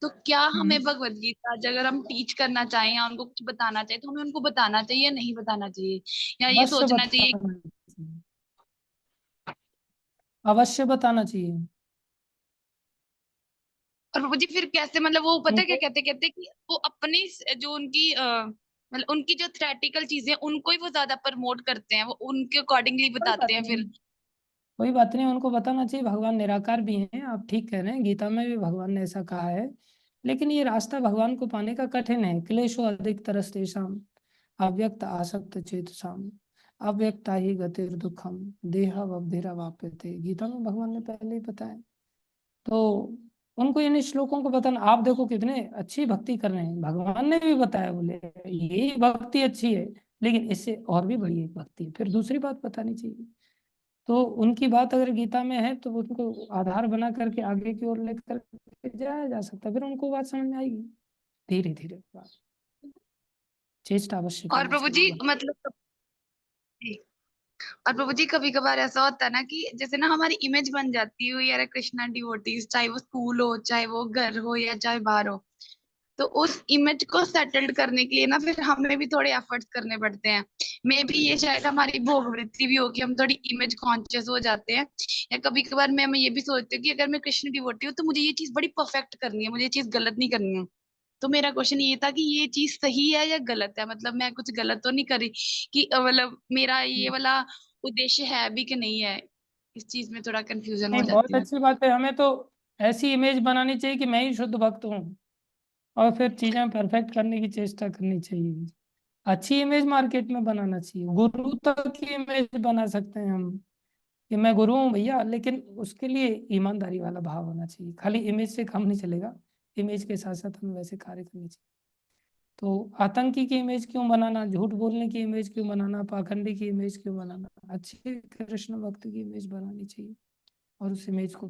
तो क्या हमें भगवत गीता अगर हम टीच करना चाहें या उनको कुछ बताना चाहिए, तो हमें उनको बताना चाहिए या नहीं बताना चाहिए, या ये बस सोचना चाहिए? बताना चाहिए। अवश्य बताना चाहिए और प्रभु जी फिर कैसे, मतलब वो पता है क्या उनको। कहते कहते कि वो अपनी जो उनकी मतलब उनकी जो थ्रेटिकल चीजें उनको ही वो ज्यादा प्रमोट करते हैं, वो उनके अकॉर्डिंगली कोई बताते बात हैं नहीं, फिर। कोई बात नहीं, उनको बताना चाहिए भगवान निराकार भी हैं, आप ठीक कह रहे हैं, गीता में भी भगवान ने ऐसा कहा है। लेकिन ये रास्ता भगवान को पाने का कठिन है। क्लेशो अधिक तरस्तेषाम अव्यक्त आसक्त चेतसाम अव्यक्ता ही गतिर दुखम देहवभिरवाप्यते, गीता में भगवान ने पहले ही बताया। तो उनको इन श्लोकों को बताना, आप देखो कितने अच्छी भक्ति कर रहे हैं, भगवान ने भी बताया, बोले ये भक्ति अच्छी है, लेकिन इससे और भी बड़ी एक भक्ति है, फिर दूसरी बात बतानी चाहिए। तो उनकी बात अगर गीता में है तो उनको आधार बना करके आगे की ओर लेकर के जाया जा सकता है, फिर उनको बात समझ में आएगी धीरे धीरे। बात चेष्टा अवश्य और करना प्रभु जी चाहिए। मतलब और प्रभु जी कभी कभार ऐसा होता है ना कि जैसे ना हमारी इमेज बन जाती है यार कृष्णा डिवोटीज, चाहे वो स्कूल हो, चाहे वो घर हो, या चाहे बाहर हो। तो उस इमेज को सेटल्ड करने के लिए ना फिर हमें भी थोड़े एफर्ट्स करने पड़ते हैं। मे भी ये शायद हमारी भोगवृत्ति भी हो कि हम थोड़ी इमेज कॉन्शियस हो जाते हैं। या कभी कभार मैं ये भी सोचती हूँ कि अगर मैं कृष्ण डिवोटी हूँ तो मुझे ये चीज बड़ी परफेक्ट करनी है, मुझे ये चीज गलत नहीं करनी है। तो मेरा क्वेश्चन ये था कि ये चीज सही है या गलत है, मतलब मैं कुछ गलत तो नहीं कर रही कि मतलब मेरा ये वाला उद्देश्य है भी कि नहीं है। इस चीज में थोड़ा कंफ्यूजन हो नहीं, बहुत जाती हूँ। अच्छी बात है, हमें तो ऐसी इमेज बनानी चाहिए कि मैं ही शुद्ध भक्त हूँ, और फिर चीजें परफेक्ट करने की चेष्टा करनी चाहिए। अच्छी इमेज मार्केट में बनाना चाहिए, गुरु तक की इमेज बना सकते हैं हम कि मैं गुरु हूँ भैया, लेकिन उसके लिए ईमानदारी वाला भाव होना चाहिए, खाली इमेज से काम नहीं चलेगा, इमेज के साथ साथ हमें वैसे कार्य करने चाहिए। तो आतंकी की इमेज क्यों बनाना, झूठ बोलने की इमेज क्यों बनाना, पाखंडी की इमेज क्यों बनाना, अच्छे कृष्ण भक्त की इमेज बनानी चाहिए, और उस इमेज को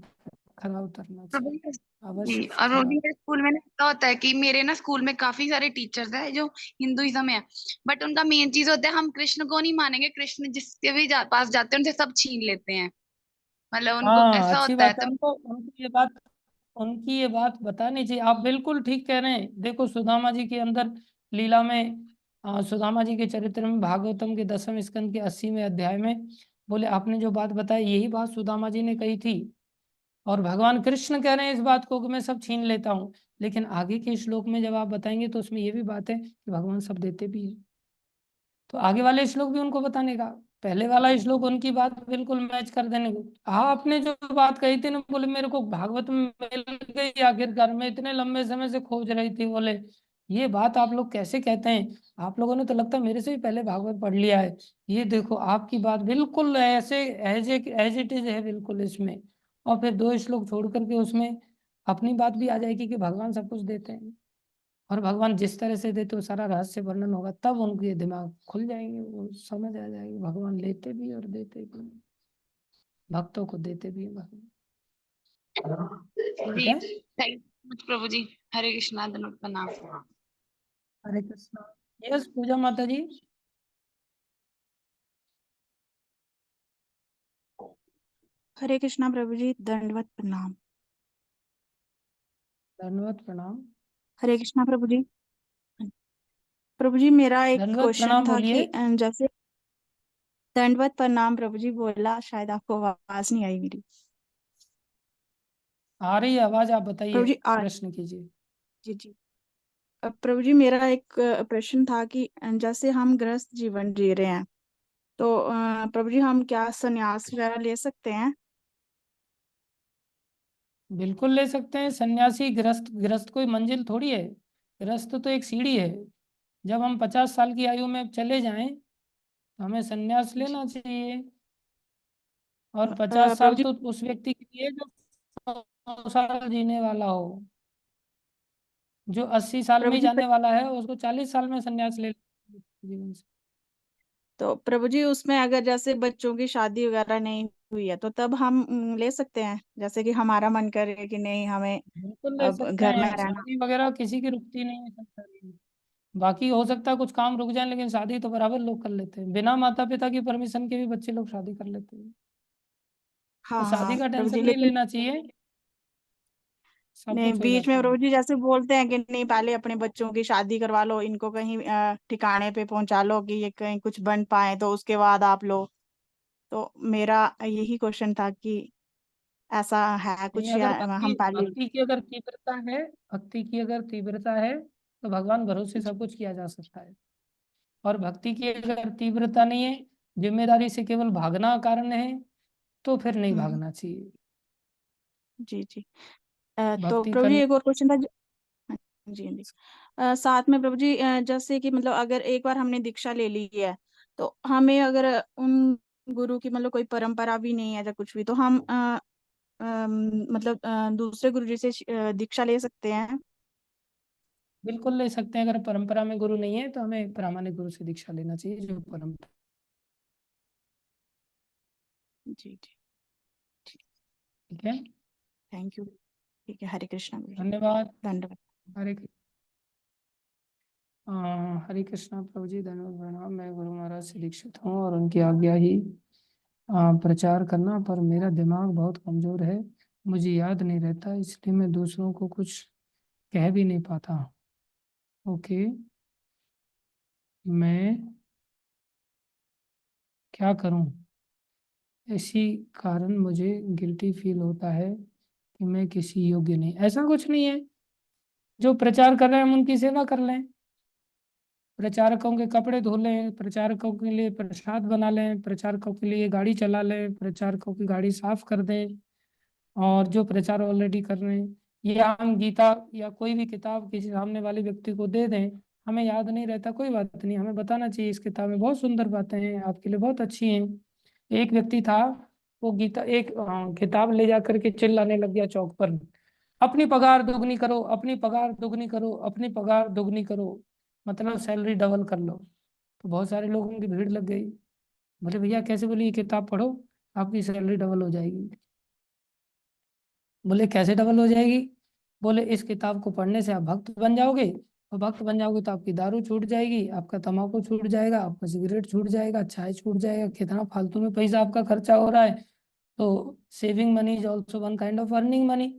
खरा उतरना प्रभु चाहिए, जी, अवश्य और प्रभु जी खरा। मेरे स्कूल में ना ऐसा होता है कि मेरे ना स्कूल में काफी सारे टीचर्स हैं जो हिंदुइज्म है। बट उनका मेन चीज होता है हम कृष्ण को नहीं मानेंगे, कृष्ण जिसके भी पास जाते हैं उनसे सब छीन लेते हैं। मतलब उनको हाँ, ऐसा अच्छी होता है बात है, तो। उनकी ये बात बतानी चाहिए, आप बिल्कुल ठीक कह रहे हैं। देखो सुदामा जी के अंदर लीला में, सुदामा जी के चरित्र में, भागवतम के 10वें स्कंद के 80वें अध्याय में, बोले आपने जो बात बताई यही बात सुदामा जी ने कही थी, और भगवान कृष्ण कह रहे हैं इस बात को कि मैं सब छीन लेता हूँ। लेकिन आगे के श्लोक में जब आप बताएंगे तो उसमें ये भी बात है कि भगवान सब देते भी हैं, तो आगे वाले श्लोक भी उनको बताने का, पहले वाला श्लोक उनकी बात बिल्कुल मैच कर देने को। हाँ, आपने जो बात कही थी ना, बोले मेरे को भागवत में मिल गई आखिरकार, मैं इतने लंबे समय से खोज रही थी, बोले ये बात आप लोग कैसे कहते हैं, आप लोगों ने तो लगता है मेरे से भी पहले भागवत पढ़ लिया है। ये देखो आपकी बात बिल्कुल ऐसे एज इट इज है बिल्कुल इसमें, और फिर दो श्लोक छोड़ करके उसमें अपनी बात भी आ जाएगी कि भगवान सब कुछ देते हैं, और भगवान जिस तरह से देते वो सारा रहस्य वर्णन होगा, तब उनके दिमाग खुल जाएंगे, वो समझ आ जाएगी भगवान लेते भी और देते भी, भक्तों को देते भी हैं भगवान। ठीक जी है। थैंक यू प्रभु जी। हरे कृष्णा, धन्यवाद प्रणाम। हरे कृष्णा। यस पूजा माता जी। हरे कृष्णा प्रभु जी, दंडवत प्रणाम। धन्यवाद प्रणाम। हरे कृष्णा प्रभु जी। प्रभु जी मेरा एक धन्यवाद क्वेश्चन प्रणाम था बोलिए। कि जैसे दंडवत प्रणाम प्रभु जी, बोला शायद आपको आवाज नहीं आई मेरी। आ रही है आवाज, आप प्रभु बताइए, जी प्रश्न कीजिए। जी जी। प्रभु जी मेरा एक प्रश्न था कि जैसे हम गृहस्थ जीवन जी रहे हैं, तो प्रभु जी हम क्या संन्यास वगैरह ले सकते हैं? बिल्कुल ले सकते हैं, सन्यासी गृहस्थ, गृहस्थ कोई मंजिल थोड़ी है, गृहस्थ तो एक सीढ़ी है। जब हम 50 साल की आयु में चले जाएं तो हमें सन्यास जी। लेना चाहिए, और 50 साल प्रभु जी तो उस व्यक्ति के लिए जो 100 साल जीने वाला हो, जो 80 साल में प्रभु ही जी जाने वाला है उसको 40 साल में संन्यास ले जीवन से। तो प्रभु जी उसमें अगर जैसे बच्चों की शादी वगैरह नहीं हुई है तो तब हम ले सकते हैं, जैसे कि हमारा मन करे कि नहीं हमें बिल्कुल ले अब सकते घर में हैं, रहना। शादी वगैरह किसी की रुकती नहीं है संसार में। बाकी हो सकता है कुछ काम रुक जाए, लेकिन शादी तो बराबर लोग कर लेते हैं, बिना माता पिता की परमिशन के भी बच्चे लोग शादी कर लेते हैं। तो हाँ शादी हाँ का प्रभु टेंशन जी, नहीं लेकिन लेना चाहिए, सब नहीं कुछ हो बीच में जाता है। प्रभु जी जैसे बोलते हैं कि नहीं पहले अपने बच्चों की शादी करवा लो, इनको कहीं ठिकाने पे पहुंचा लो कि ये कहीं कुछ बन पाए तो उसके बाद आप लो। तो मेरा यही क्वेश्चन था कि ऐसा है कुछ, नहीं, या अगर हम भक्ति पहले। भक्ति की अगर तीव्रता है, भक्ति की अगर तीव्रता है तो भगवान भरोसे सब कुछ किया जा सकता है। और भक्ति की अगर तीव्रता नहीं है, जिम्मेदारी से केवल भागना कारण है, तो फिर नहीं हम्म, भागना चाहिए। जी जी। तो भक्ति प्रभु जी करनी। एक और क्वेश्चन था हाँ जी हाँ जी। साथ में प्रभु जी, जैसे कि मतलब अगर एक बार हमने दीक्षा ले ली है, तो हमें अगर उन गुरु की मतलब कोई परंपरा भी नहीं है या कुछ भी, तो हम मतलब दूसरे गुरु जी से दीक्षा ले सकते हैं? बिल्कुल ले सकते हैं। अगर परंपरा में गुरु नहीं है तो हमें प्रामाणिक गुरु से दीक्षा लेना चाहिए, जो परंपरा। जी जी। ठीक है, थैंक यू। ठीक है, हरे कृष्णा गुरु जी। धन्यवाद। धन्यवाद। हरे हरे कृष्णा प्रभु जी, धन्यवाद प्रणाम। मैं गुरु महाराज से दीक्षित हूँ और उनकी आज्ञा ही प्रचार करना, पर मेरा दिमाग बहुत कमजोर है, मुझे याद नहीं रहता, इसलिए मैं दूसरों को कुछ कह भी नहीं पाता। ओके, मैं क्या करूं? इसी कारण मुझे गिल्टी फील होता है कि मैं किसी योग्य नहीं। ऐसा कुछ नहीं है, जो प्रचार कर रहे हैं हम उनकी सेवा कर लें, प्रचारकों के कपड़े धो लें, प्रचारकों के लिए प्रसाद बना लें, प्रचारकों के लिए गाड़ी चला लें, प्रचारकों की गाड़ी साफ कर दें। और जो प्रचार ऑलरेडी कर रहे हैं, या हम गीता या कोई भी किताब किसी सामने वाले व्यक्ति को दे दें, हमें याद नहीं रहता, कोई बात नहीं, हमें बताना चाहिए इस किताब में बहुत सुंदर बातें हैं, आपके लिए बहुत अच्छी हैं। एक व्यक्ति था, वो गीता एक किताब ले जा करके चिल्लाने लग गया चौक पर, अपनी पगार दोगुनी करो, अपनी पगार दोगुनी करो, अपनी पगार दोगुनी करो, मतलब सैलरी डबल कर लो। तो बहुत सारे लोगों की भीड़ लग गई। बोले भैया कैसे? बोले ये किताब पढ़ो, आपकी सैलरी डबल हो जाएगी। बोले कैसे डबल हो जाएगी? बोले इस किताब को पढ़ने से आप भक्त बन जाओगे, और भक्त बन जाओगे तो आपकी दारू छूट जाएगी, आपका तंबाकू छूट जाएगा, आपका सिगरेट छूट जाएगा, चाय छूट जाएगा, कितना फालतू में पैसा आपका खर्चा हो रहा है। तो saving money is also one kind of earning money.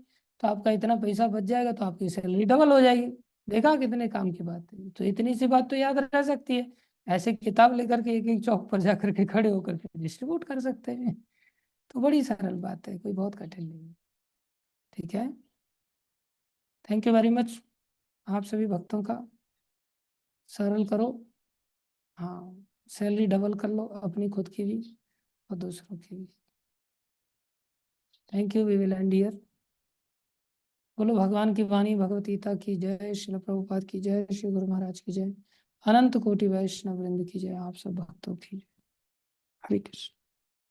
तो आपका इतना पैसा बच जाएगा तो आपकी सैलरी डबल हो जाएगी। देखा कितने काम की बात है? तो इतनी सी बात तो याद रह सकती है। ऐसे किताब लेकर के एक एक चौक पर जाकर के खड़े होकर के डिस्ट्रीब्यूट कर सकते हैं। तो बड़ी सरल बात है, कोई बहुत कठिन नहीं है। ठीक है, थैंक यू वेरी मच। आप सभी भक्तों का सरल करो। हाँ, सैलरी डबल कर लो, अपनी खुद की भी और दूसरों की भी। Thank you, we will end here. बोलो भगवान की वाणी भगवत गीता की जय, श्रील प्रभुपाद की जय, श्री गुरु महाराज की जय, अनंत कोटि वैष्णव वृंद की जय, आप सब भक्तों की जय। हरे कृष्ण।